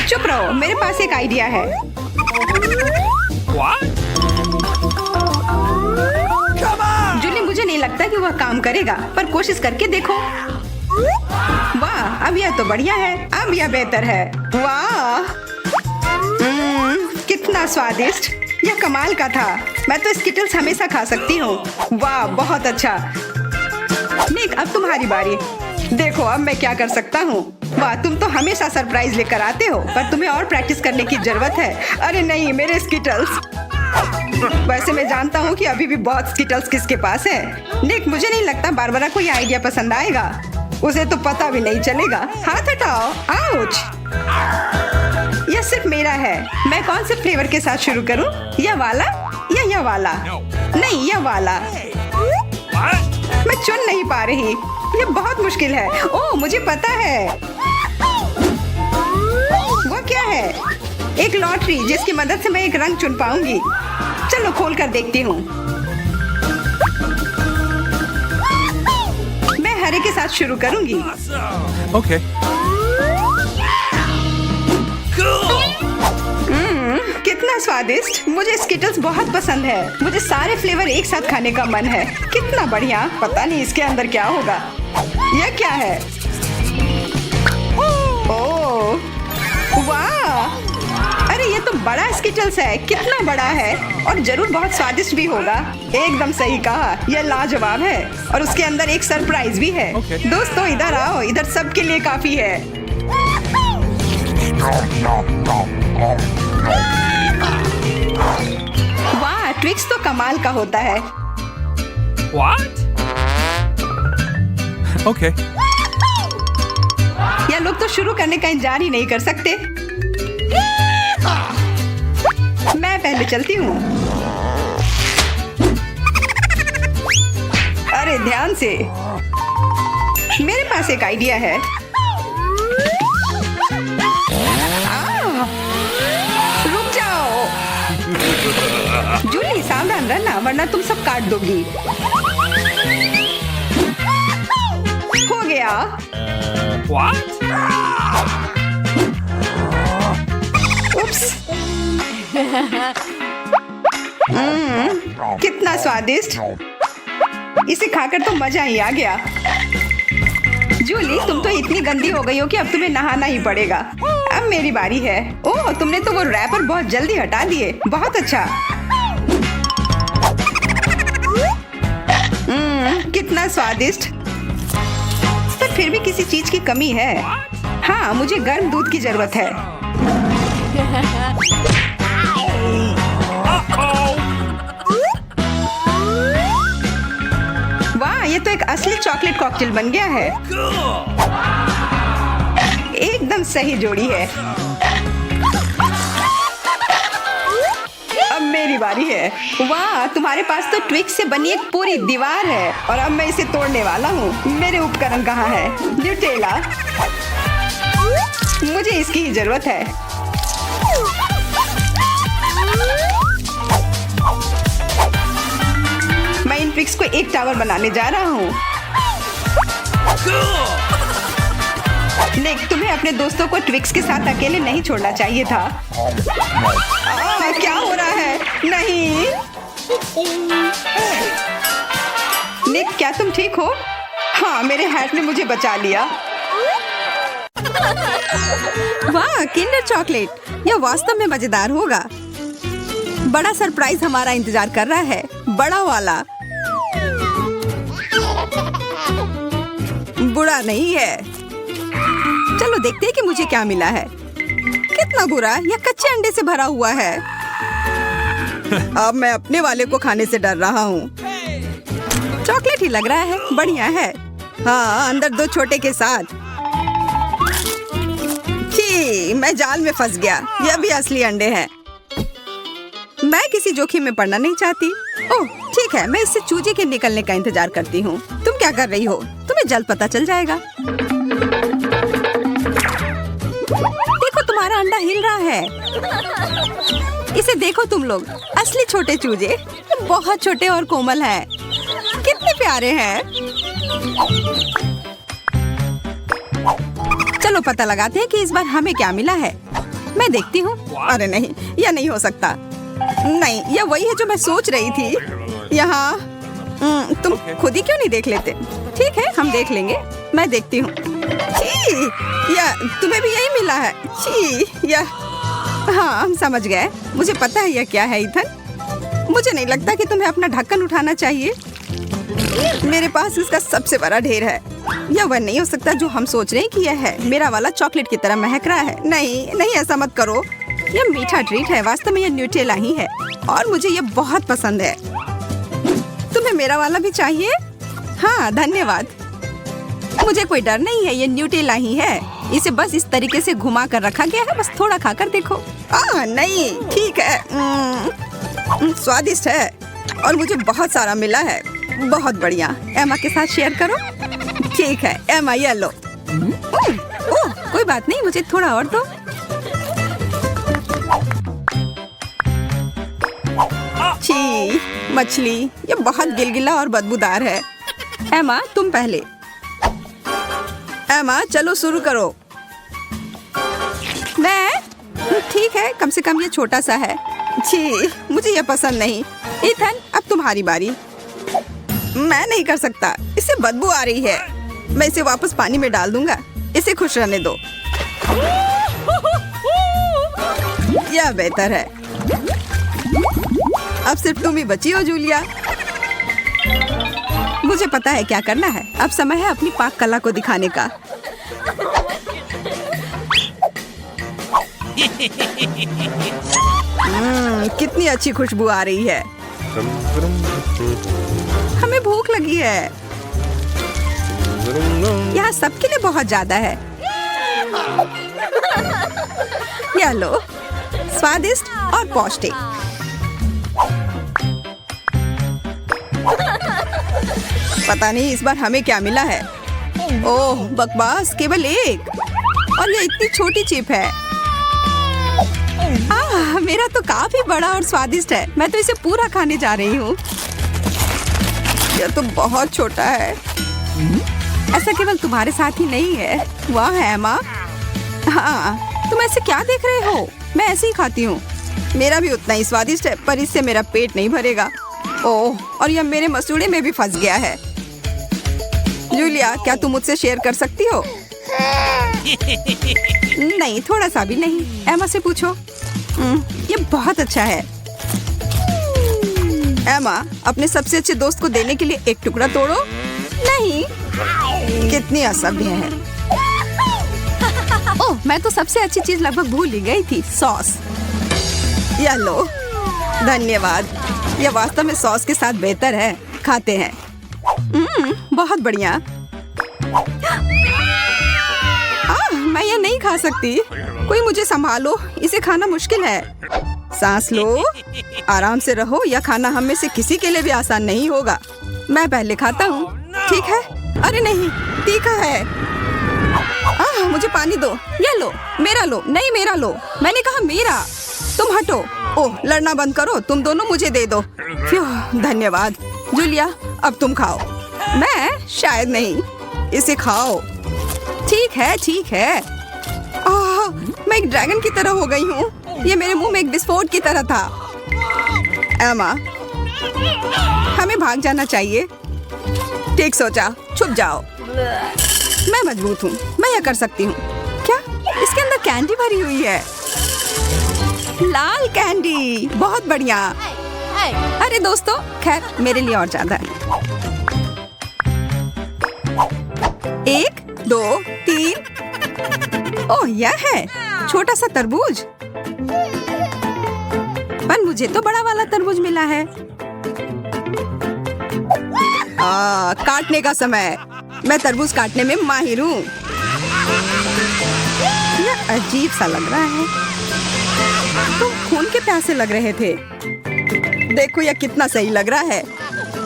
चुप रहो, मेरे पास एक आइडिया है। जूली, मुझे नहीं लगता कि वह काम करेगा, पर कोशिश करके देखो। वाह, अब यह तो बढ़िया है। अब यह बेहतर है। वाह, कितना स्वादिष्ट। यह कमाल का था। मैं तो स्किटल्स हमेशा खा सकती हूँ। वाह, बहुत अच्छा। निक, अब तुम्हारी बारी। देखो अब मैं क्या कर सकता हूँ। वाह, तुम तो हमेशा सरप्राइज लेकर आते हो, पर तुम्हें और प्रैक्टिस करने की जरूरत है। अरे नहीं, मेरे स्किटल्स। वैसे मैं जानता हूँ कि अभी भी बहुत स्किटल्स किसके पास है। निक, मुझे नहीं लगता बारबरा को यह आइडिया पसंद आएगा। उसे तो पता भी नहीं चलेगा। हाथ हटाओ। आउच। यह सिर्फ मेरा है। मैं कौन से फ्लेवर के साथ शुरू करूँ? यह वाला या यह वाला? नहीं, यह वाला। मैं चुन नहीं पा रही। यह बहुत मुश्किल है। ओह, मुझे पता है। वो क्या है? एक लॉटरी, जिसकी मदद से मैं एक रंग चुन पाऊंगी। चलो खोल कर देखती हूँ। मैं हरे के साथ शुरू करूंगी। Okay. कितना स्वादिष्ट। मुझे स्किटल्स बहुत पसंद है। मुझे सारे फ्लेवर एक साथ खाने का मन है। कितना बढ़िया। पता नहीं इसके अंदर क्या होगा। यह क्या है? ओह, वाह, अरे ये तो बड़ा स्किटल्स है। कितना बड़ा है, और जरूर बहुत स्वादिष्ट भी होगा। एकदम सही कहा, यह लाजवाब है, और उसके अंदर एक सरप्राइज भी है। Okay. दोस्तों इधर आओ, इधर सबके लिए काफी है। वाह, ट्विक्स तो कमाल का होता है। What? Okay. लोग तो शुरू करने का इंतजार ही नहीं कर सकते। मैं पहले चलती हूँ। अरे ध्यान से, मेरे पास एक आइडिया है। रुक जाओ। जूली सावधान रहना वरना तुम सब काट दोगी। हो गया। उप्स। कितना स्वादिष्ट। इसे खाकर तो मजा ही आ गया। जूली तुम तो इतनी गंदी हो गई हो कि अब तुम्हें नहाना ही पड़ेगा। अब मेरी बारी है। ओह तुमने तो वो रैपर बहुत जल्दी हटा दिए। बहुत अच्छा। कितना स्वादिष्ट। पर फिर भी किसी चीज की कमी है। हाँ मुझे गर्म दूध की जरूरत है। वाह ये तो एक असली चॉकलेट कॉकटेल बन गया है। एकदम सही जोड़ी है। अब मेरी बारी है। वाह तुम्हारे पास तो ट्विक्स से बनी एक पूरी दीवार है और अब मैं इसे तोड़ने वाला हूँ। मेरे उपकरण कहाँ है? न्यूटेला। मुझे इसकी ही जरूरत है। मैं इन ट्विक्स को एक टावर बनाने जा रहा हूँ। निक तुम्हें अपने दोस्तों को ट्विक्स के साथ अकेले नहीं छोड़ना चाहिए था। क्या हो रहा है? नहीं निक क्या तुम ठीक हो? हाँ मेरे हैट ने मुझे बचा लिया। वाह किंडर चॉकलेट, यह वास्तव में मजेदार होगा। बड़ा सरप्राइज हमारा इंतजार कर रहा है। बड़ा वाला। बुरा नहीं है। चलो देखते हैं कि मुझे क्या मिला है। कितना बुरा, यह कच्चे अंडे से भरा हुआ है। अब मैं अपने वाले को खाने से डर रहा हूँ। चॉकलेट ही लग रहा है। बढ़िया है। हाँ अंदर दो छोटे के साथ। छी, मैं जाल में फंस गया। यह भी असली अंडे हैं। मैं किसी जोखिम में पड़ना नहीं चाहती। ओह ठीक है, मैं इससे चूजे के निकलने का इंतजार करती हूँ। तुम क्या कर रही हो? तुम्हें जल्द पता चल जाएगा। देखो तुम्हारा अंडा हिल रहा है। इसे देखो तुम लोग। असली छोटे चूजे बहुत छोटे और कोमल हैं। कितने प्यारे हैं। चलो पता लगाते हैं कि इस बार हमें क्या मिला है। मैं देखती हूँ। अरे नहीं, यह नहीं हो सकता। नहीं, यह वही है जो मैं सोच रही थी। यहाँ तुम खुद ही क्यों नहीं देख लेते? ठीक है हम देख लेंगे। मैं देखती हूँ। या तुम्हें भी यही मिला है? या हाँ हम समझ गए। मुझे पता है यह क्या है ईथन। मुझे नहीं लगता कि तुम्हें अपना ढक्कन उठाना चाहिए। मेरे पास इसका सबसे बड़ा ढेर है। यह वह नहीं हो सकता जो हम सोच रहे हैं कि यह है। मेरा वाला चॉकलेट की तरह महक रहा है। नहीं नहीं ऐसा मत करो। यह मीठा ट्रीट है। वास्तव में यह न्यूटेला ही है और मुझे यह बहुत पसंद है। तुम्हें मेरा वाला भी चाहिए? हाँ धन्यवाद। मुझे कोई डर नहीं है। यह न्यूटेला ही है। इसे बस इस तरीके से घुमा कर रखा गया है। बस थोड़ा खाकर देखो। नहीं ठीक है। स्वादिष्ट है और मुझे बहुत सारा मिला है। बहुत बढ़िया। एमा के साथ शेयर करो। ठीक है एमा ये लो। कोई बात नहीं, मुझे थोड़ा और दो। छी मछली, ये बहुत गिलगिला और बदबूदार है। एमा तुम पहले। एमा चलो शुरू करो। मैं? ठीक है, कम से कम ये छोटा सा है। छी मुझे ये पसंद नहीं। ईथन अब तुम्हारी बारी। मैं नहीं कर सकता, इससे बदबू आ रही है। मैं इसे वापस पानी में डाल दूंगा। इसे खुश रहने दो। यह बेहतर है। अब सिर्फ तुम ही बची हो जूलिया। मुझे पता है क्या करना है। अब समय है अपनी पाक कला को दिखाने का। कितनी अच्छी खुशबू आ रही है। हमें भूख लगी है। यहाँ सबके लिए बहुत ज्यादा है। ये लो, स्वादिष्ट और पौष्टिक। पता नहीं इस बार हमें क्या मिला है। ओह बकवास, केवल एक, और ये इतनी छोटी चिप है। मेरा तो काफी बड़ा और स्वादिष्ट है। मैं तो इसे पूरा खाने जा रही हूँ। यह तो बहुत छोटा है। ऐसा केवल तुम्हारे साथ ही नहीं है। वाह एमा, हाँ तुम ऐसे क्या देख रहे हो? मैं ऐसे ही खाती हूँ। मेरा भी उतना ही स्वादिष्ट है, पर इससे मेरा पेट नहीं भरेगा। ओह, और यह मेरे मसूड़े में भी फंस गया है। जूलिया, क्या तुम मुझसे शेयर कर सकती हो? नहीं, थोड़ा सा भी नहीं। एमा से पूछो। ये बहुत अच्छा है। एमा, अपने सबसे अच्छे दोस्त को देने के लिए एक टुकड़ा तोड़ो। नहीं, कितनी असभ्य है। ओह, मैं तो सबसे अच्छी चीज लगभग भूल ही गई थी, सॉस। यह लो, धन्यवाद। यह वास्तव में सॉस के साथ बेहतर है। खाते हैं। बहुत बढ़िया। मैं यह नहीं खा सकती। कोई मुझे संभालो, इसे खाना मुश्किल है। सांस लो, आराम से रहो। यह खाना हम में से किसी के लिए भी आसान नहीं होगा। मैं पहले खाता हूँ, ठीक है? अरे नहीं, तीखा है। मुझे पानी दो। यह लो, मेरा लो। नहीं, मेरा लो। मैंने कहा मेरा। तुम हटो। ओह, लड़ना बंद करो। तुम दोनों मुझे दे दो। धन्यवाद। जूलिया, अब तुम खाओ। मैं शायद नहीं। इसे खाओ। ठीक है, ठीक है। मैं एक ड्रैगन की तरह हो गई हूँ। ये मेरे मुंह में एक विस्फोट की तरह था। एमा, हमें भाग जाना चाहिए। ठीक सोचा, छुप जाओ। मैं मजबूत हूँ, मैं यह कर सकती हूँ। क्या इसके अंदर कैंडी भरी हुई है? लाल कैंडी, बहुत बढ़िया। अरे दोस्तों, खैर मेरे लिए और ज्यादा है। 1, 2, 3। ओह, यह है छोटा सा तरबूज। पर मुझे तो बड़ा वाला तरबूज मिला है। काटने का समय। मैं तरबूज काटने में माहिर हूँ। यह अजीब सा लग रहा है। तुम खून के प्यासे लग रहे थे। देखो यह कितना सही लग रहा है।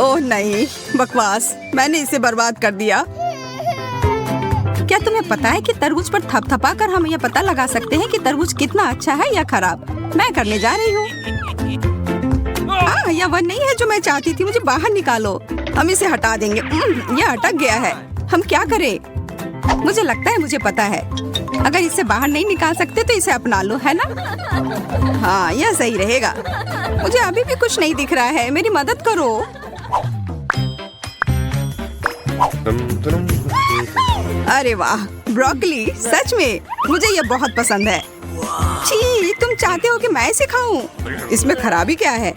ओह नहीं, बकवास। मैंने इसे बर्बाद कर दिया। क्या तुम्हें पता है कि तरबूज पर थपथपा कर हम यह पता लगा सकते हैं कि तरबूज कितना अच्छा है या खराब? मैं करने जा रही हूँ। यह वह नहीं है जो मैं चाहती थी। मुझे बाहर निकालो। हम इसे हटा देंगे। यह अटक गया है। हम क्या करें? मुझे लगता है मुझे पता है। अगर इसे बाहर नहीं निकाल सकते तो इसे अपना लो, है ना? हाँ, यह सही रहेगा। मुझे अभी भी कुछ नहीं दिख रहा है। मेरी मदद करो। अरे वाह, ब्रोकली। सच में मुझे यह बहुत पसंद है। छी, तुम चाहते हो कि मैं इसे खाऊं? इसमें खराबी क्या है?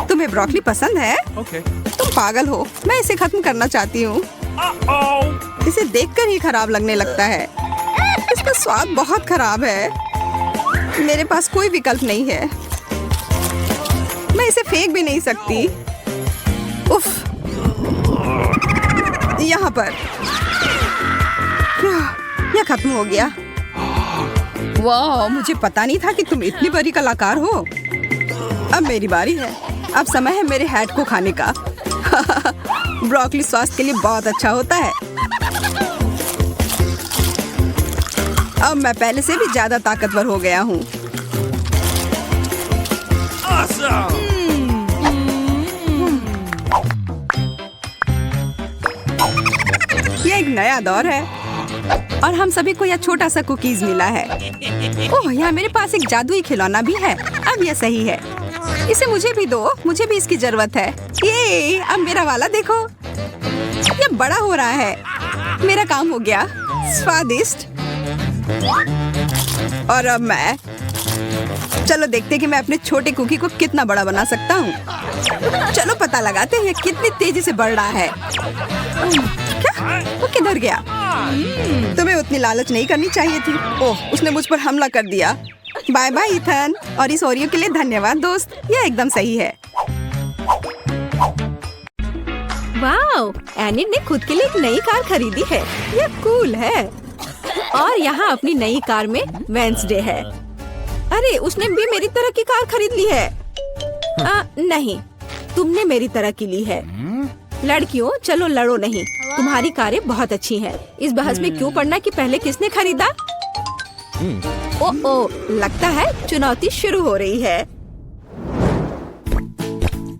तुम्हें ब्रोकली पसंद है? तुम पागल हो। मैं इसे खत्म करना चाहती हूँ। इसे देखकर ही खराब लगने लगता है। इसका स्वाद बहुत खराब है। मेरे पास कोई विकल्प नहीं है। मैं इसे फेंक भी नहीं सकती। उफ, यहाँ पर यह खत्म हो गया। वाह, मुझे पता नहीं था कि तुम इतनी बड़ी कलाकार हो। अब मेरी बारी है। अब समय है मेरे हैट को खाने का। ब्रोकली स्वास्थ्य के लिए बहुत अच्छा होता है। अब मैं पहले से भी ज्यादा ताकतवर हो गया हूँ। यह एक नया दौर है और हम सभी को यह छोटा सा कुकीज मिला है। ओह, यहाँ मेरे पास एक जादुई खिलौना भी है। अब यह सही है। इसे मुझे भी दो। मुझे भी इसकी जरूरत है। ये अब मेरा वाला देखो, यह बड़ा हो रहा है। मेरा काम हो गया। स्वादिष्ट। और अब मैं, चलो देखते हैं कि मैं अपने छोटे कुकी को कितना बड़ा बना सकता हूँ। चलो पता लगाते हैं कितनी तेजी से बढ़ रहा है। क्या? वो किधर गया? तुम्हें उतनी लालच नहीं करनी चाहिए थी। ओह, उसने मुझ पर हमला कर दिया। बाय बाय इथन, और इस ओरियो के लिए धन्यवाद दोस्त। यह एकदम सही है। वाओ, एनिड ने खुद के लिए एक नई कार खरीदी है। यह कूल है। और यहाँ अपनी नई कार में वेंसडे है। अरे उसने भी मेरी तरह की कार खरीद ली है। नहीं, तुमने मेरी तरह की ली है। लड़कियों चलो लड़ो नहीं, तुम्हारी कारें बहुत अच्छी हैं। इस बहस में क्यों पड़ना कि पहले किसने खरीदा। ओ लगता है चुनौती शुरू हो रही है।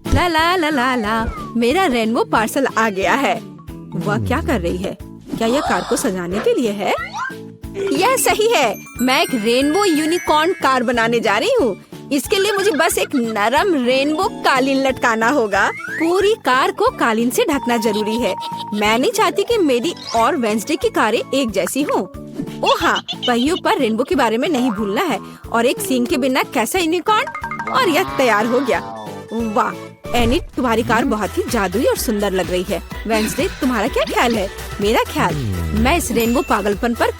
ला ला ला ला ला, मेरा रेनबो पार्सल आ गया है। वह क्या कर रही है? क्या यह कार को सजाने के लिए है? यह सही है, मैं एक रेनबो यूनिकॉर्न कार बनाने जा रही हूँ। इसके लिए मुझे बस एक नरम रेनबो कालीन लटकाना होगा। पूरी कार को कालीन से ढकना जरूरी है। मैं नहीं चाहती कि मेरी और वेंसडे की कारें एक जैसी हों। ओ हाँ, पहियों पर रेनबो के बारे में नहीं भूलना है। और एक सींग के बिना कैसा यूनिकॉर्न। और यह तैयार हो गया। वाह एनिट, तुम्हारी कार बहुत ही जादुई और सुंदर लग रही है। वेंसडे तुम्हारा क्या ख्याल है? मेरा ख्याल, मैं इस रेनबो पागलपन पर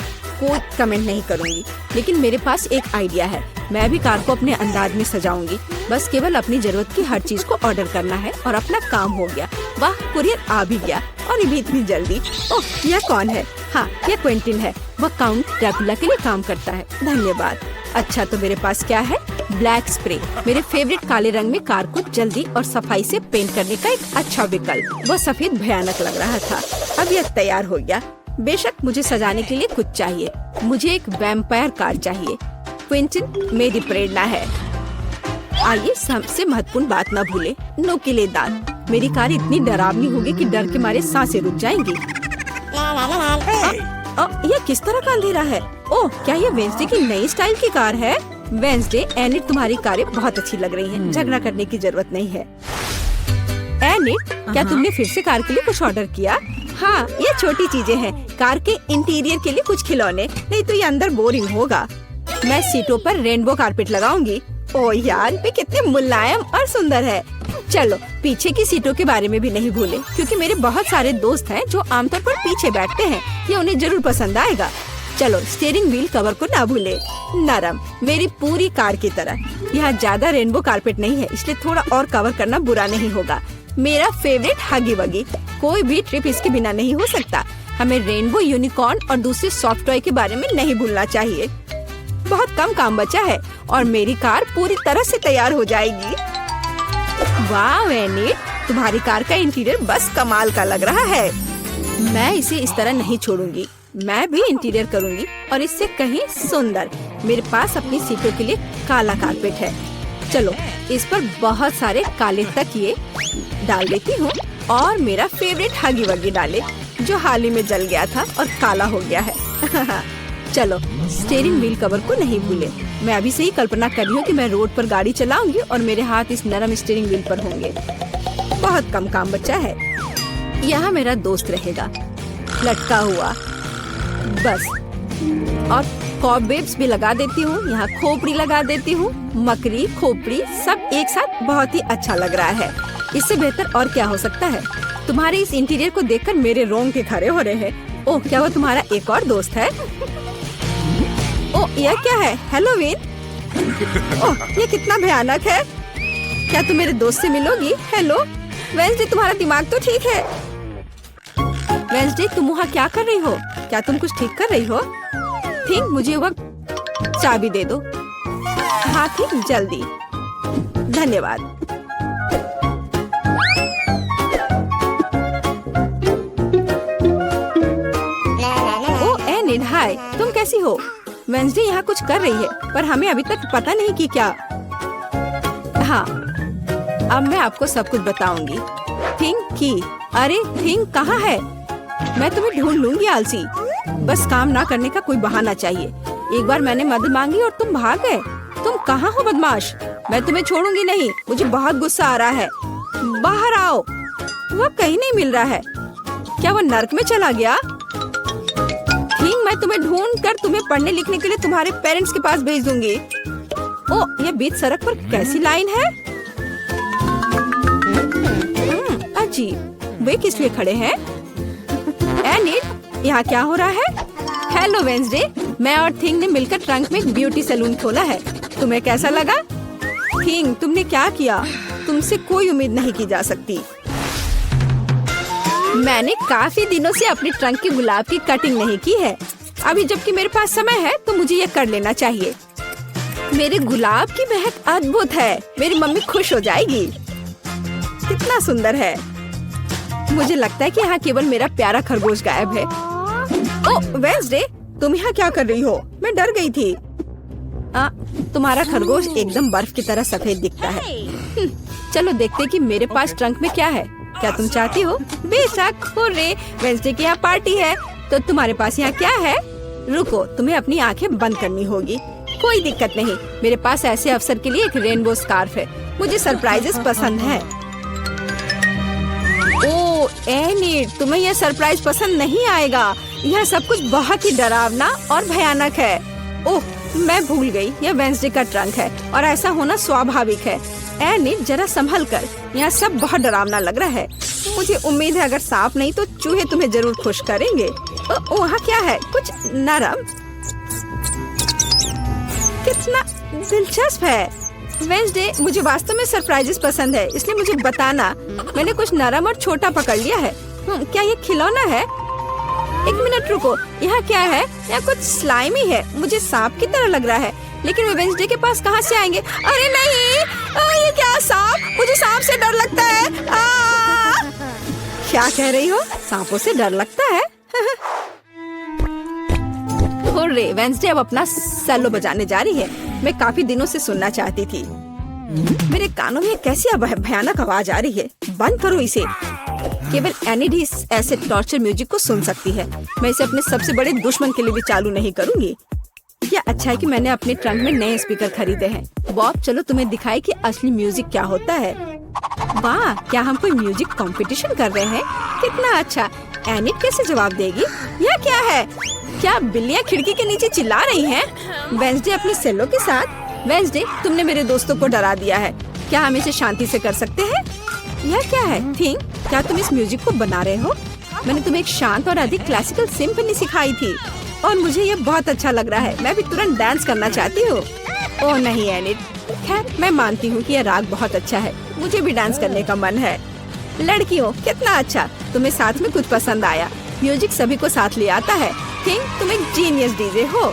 कोई कमेंट नहीं करूँगी, लेकिन मेरे पास एक आइडिया है। मैं भी कार को अपने अंदाज में सजाऊंगी। बस केवल अपनी जरूरत की हर चीज को ऑर्डर करना है और अपना काम हो गया। वाह, कुरियर आ भी गया और ये भी इतनी जल्दी। ओह, यह कौन है? हाँ, यह क्विंटिन है। वह काउंट ड्रैकुला के लिए काम करता है। धन्यवाद। अच्छा, तो मेरे पास क्या है? ब्लैक स्प्रे, मेरे फेवरेट काले रंग में कार को जल्दी और सफाई से पेंट करने का एक अच्छा विकल्प। वह सफेद भयानक लग रहा था। अब यह तैयार हो गया। बेशक मुझे सजाने के लिए कुछ चाहिए। मुझे एक वैम्पायर कार चाहिए। क्विंटिन मेरी प्रेरणा है। आइए सबसे महत्वपूर्ण बात न भूले, नुकीले दांत। मेरी कार इतनी डरावनी होगी कि डर के मारे सांसें रुक जाएंगी। यह किस तरह का अंधेरा है? ओह, क्या यह वेंसडे की नई स्टाइल की कार है? वेंसडे, एनिट तुम्हारी कारें बहुत अच्छी लग रही हैं। झगड़ा करने की जरूरत नहीं है। एनिट, क्या तुमने फिर से कार के लिए कुछ ऑर्डर किया? हाँ, ये छोटी चीजें हैं। कार के इंटीरियर के लिए कुछ खिलौने, नहीं तो ये अंदर बोरिंग होगा। मैं सीटों पर रेनबो कारपेट लगाऊंगी। ओह यार, ये कितने मुलायम और सुंदर है। चलो पीछे की सीटों के बारे में भी नहीं भूले, क्योंकि मेरे बहुत सारे दोस्त हैं जो आमतौर पर पीछे बैठते हैं। ये उन्हें जरूर पसंद आएगा। चलो स्टीयरिंग व्हील कवर को ना भूले, नरम, मेरी पूरी कार की तरह। यहाँ ज्यादा रेनबो कारपेट नहीं है, इसलिए थोड़ा और कवर करना बुरा नहीं होगा। मेरा फेवरेट हगी वगी, कोई भी ट्रिप इसके बिना नहीं हो सकता। हमें रेनबो यूनिकॉर्न और दूसरे सॉफ्ट टॉय के बारे में नहीं भूलना चाहिए। बहुत कम काम बचा है और मेरी कार पूरी तरह से तैयार हो जाएगी। वाह एनिट, तुम्हारी कार का इंटीरियर बस कमाल का लग रहा है। मैं इसे इस तरह नहीं छोड़ूंगी। मैं भी इंटीरियर करूंगी और इससे कहीं सुंदर। मेरे पास अपनी सीटों के लिए काला कारपेट है। चलो इस पर बहुत सारे काले तकिए डाल देती हूँ और मेरा फेवरेट हगी वगी डाले, जो हाल ही में जल गया था और काला हो गया है। चलो स्टीयरिंग व्हील कवर को नहीं भूले। मैं अभी से ही कल्पना कर रही हूँ कि मैं रोड पर गाड़ी चलाऊंगी और मेरे हाथ इस नरम स्टीयरिंग व्हील पर होंगे। बहुत कम काम बचा है। यहाँ मेरा दोस्त रहेगा, लटका हुआ बस। और कॉबवेब्स भी लगा देती हूँ। यहाँ खोपड़ी लगा देती हूँ। मकड़ी, खोपड़ी सब एक साथ बहुत ही अच्छा लग रहा है। इससे बेहतर और क्या हो सकता है? तुम्हारे इस इंटीरियर को देखकर मेरे रोंगटे खड़े हो रहे हैं। ओह, क्या वो तुम्हारा एक और दोस्त है? ओह, यह क्या है? हैलोवीन। ओह, ये कितना भयानक है। क्या तुम मेरे दोस्त से मिलोगी? हेलो वेंसडे, तुम्हारा दिमाग तो ठीक है? वेंसडे, तुम वहाँ क्या कर रही हो? क्या तुम कुछ ठीक कर रही हो? थिंक, मुझे वह चाबी दे दो। हाँ थिंक, जल्दी। धन्यवाद। ओह एनिट, हाय, तुम कैसी हो? वेंसडे यहाँ कुछ कर रही है, पर हमें अभी तक पता नहीं कि क्या। हाँ, अब मैं आपको सब कुछ बताऊंगी। थिंक की, अरे थिंक कहाँ है? मैं तुम्हें ढूंढ लूंगी आलसी। बस काम ना करने का कोई बहाना चाहिए। एक बार मैंने मदद मांगी और तुम भाग गए। तुम कहाँ हो बदमाश? मैं तुम्हें छोड़ूंगी नहीं। मुझे बहुत गुस्सा आ रहा है। बाहर आओ। वह कहीं नहीं मिल रहा है। क्या वो नर्क में चला गया? ठीक, मैं तुम्हें ढूंढ कर तुम्हें पढ़ने लिखने के लिए तुम्हारे पेरेंट्स के पास भेज दूंगी। ओ, ये बीच सड़क पर कैसी लाइन है? अजीब, वे किस लिए खड़े हैं? एनिट, यहाँ क्या हो रहा है? हेलो वेंसडे, मैं और थिंग ने मिलकर ट्रंक में एक ब्यूटी सैलून खोला है। तुम्हें कैसा लगा? थिंग, तुमने क्या किया? तुमसे कोई उम्मीद नहीं की जा सकती। मैंने काफी दिनों से अपने ट्रंक की गुलाब की कटिंग नहीं की है। अभी जबकि मेरे पास समय है तो मुझे ये कर लेना चाहिए। मेरे गुलाब की महक अद्भुत है, मेरी मम्मी खुश हो जाएगी। कितना सुंदर है। मुझे लगता है कि यहाँ केवल मेरा प्यारा खरगोश गायब है। ओह वेंसडे, तुम यहाँ क्या कर रही हो? मैं डर गई थी। तुम्हारा खरगोश एकदम बर्फ की तरह सफेद दिखता है। चलो देखते कि मेरे पास ट्रंक में क्या है। क्या तुम चाहती हो? बेशक। हुर्रे, वेंसडे की यहाँ पार्टी है। तो तुम्हारे पास यहाँ क्या है? रुको, तुम्हें अपनी आंखें बंद करनी होगी। कोई दिक्कत नहीं, मेरे पास ऐसे अवसर के लिए एक रेनबो स्कार्फ है। मुझे सरप्राइजेस पसंद है। ओह एनिट, तुम्हें यह सरप्राइज पसंद नहीं आएगा। यह सब कुछ बहुत ही डरावना और भयानक है। ओह, मैं भूल गई, यह वेंसडे का ट्रंक है और ऐसा होना स्वाभाविक है। एनिट, जरा संभल कर, यहाँ सब बहुत डरावना लग रहा है। मुझे उम्मीद है अगर सांप नहीं तो चूहे तुम्हें जरूर खुश करेंगे। वहाँ क्या है? कुछ नरम। कितना दिलचस्प है। वेंसडे, मुझे वास्तव में सरप्राइजेस पसंद है, इसलिए मुझे बताना। मैंने कुछ नरम और छोटा पकड़ लिया है। क्या ये खिलौना है? एक मिनट रुको, यहाँ क्या है? यहाँ कुछ स्लाइमी है, मुझे सांप की तरह लग रहा है, लेकिन वे वेंसडे के पास कहाँ से आएंगे? अरे नहीं, ये क्या सांप? मुझे सांप से डर लगता है। क्या कह रही हो? सांपों से डर लगता है? हुर्रे, वेंसडे अब अपना सेलो बजाने जा रही है। मैं काफी दिनों से सुनना चाहती थी। मेरे कानों में कैसी भयानक आवाज आ रही है। बंद करो इसे। केवल एनिड ही ऐसे टॉर्चर म्यूजिक को सुन सकती है। मैं इसे अपने सबसे बड़े दुश्मन के लिए भी चालू नहीं करूंगी। क्या अच्छा है कि मैंने अपने ट्रंक में नए स्पीकर खरीदे हैं। बॉब, चलो तुम्हें दिखाए कि असली म्यूजिक क्या होता है। वाह, क्या हम कोई म्यूजिक कंपटीशन कर रहे हैं? कितना अच्छा। एनिड कैसे जवाब देगी? यह क्या है? क्या बिल्लियाँ खिड़की के नीचे चिल्ला रही हैं? वेंसडे अपने सेलो के साथ। वेंसडे, तुमने मेरे दोस्तों को डरा दिया है। क्या हम इसे शांति से कर सकते हैं? यह क्या है? थिंक, क्या तुम इस म्यूजिक को बना रहे हो? मैंने तुम्हें एक शांत और अधिक क्लासिकल सिम्फनी सिखाई थी और मुझे ये बहुत अच्छा लग रहा है। मैं भी तुरंत डांस करना चाहती हूँ। ओह नहीं एनिड, खैर मैं मानती हूँ कि यह राग बहुत अच्छा है। मुझे भी डांस करने का मन है। लड़कियों, कितना अच्छा, तुम्हें साथ में कुछ पसंद आया। म्यूजिक सभी को साथ ले आता है। थिंक, तुम एक जीनियस डीजे हो।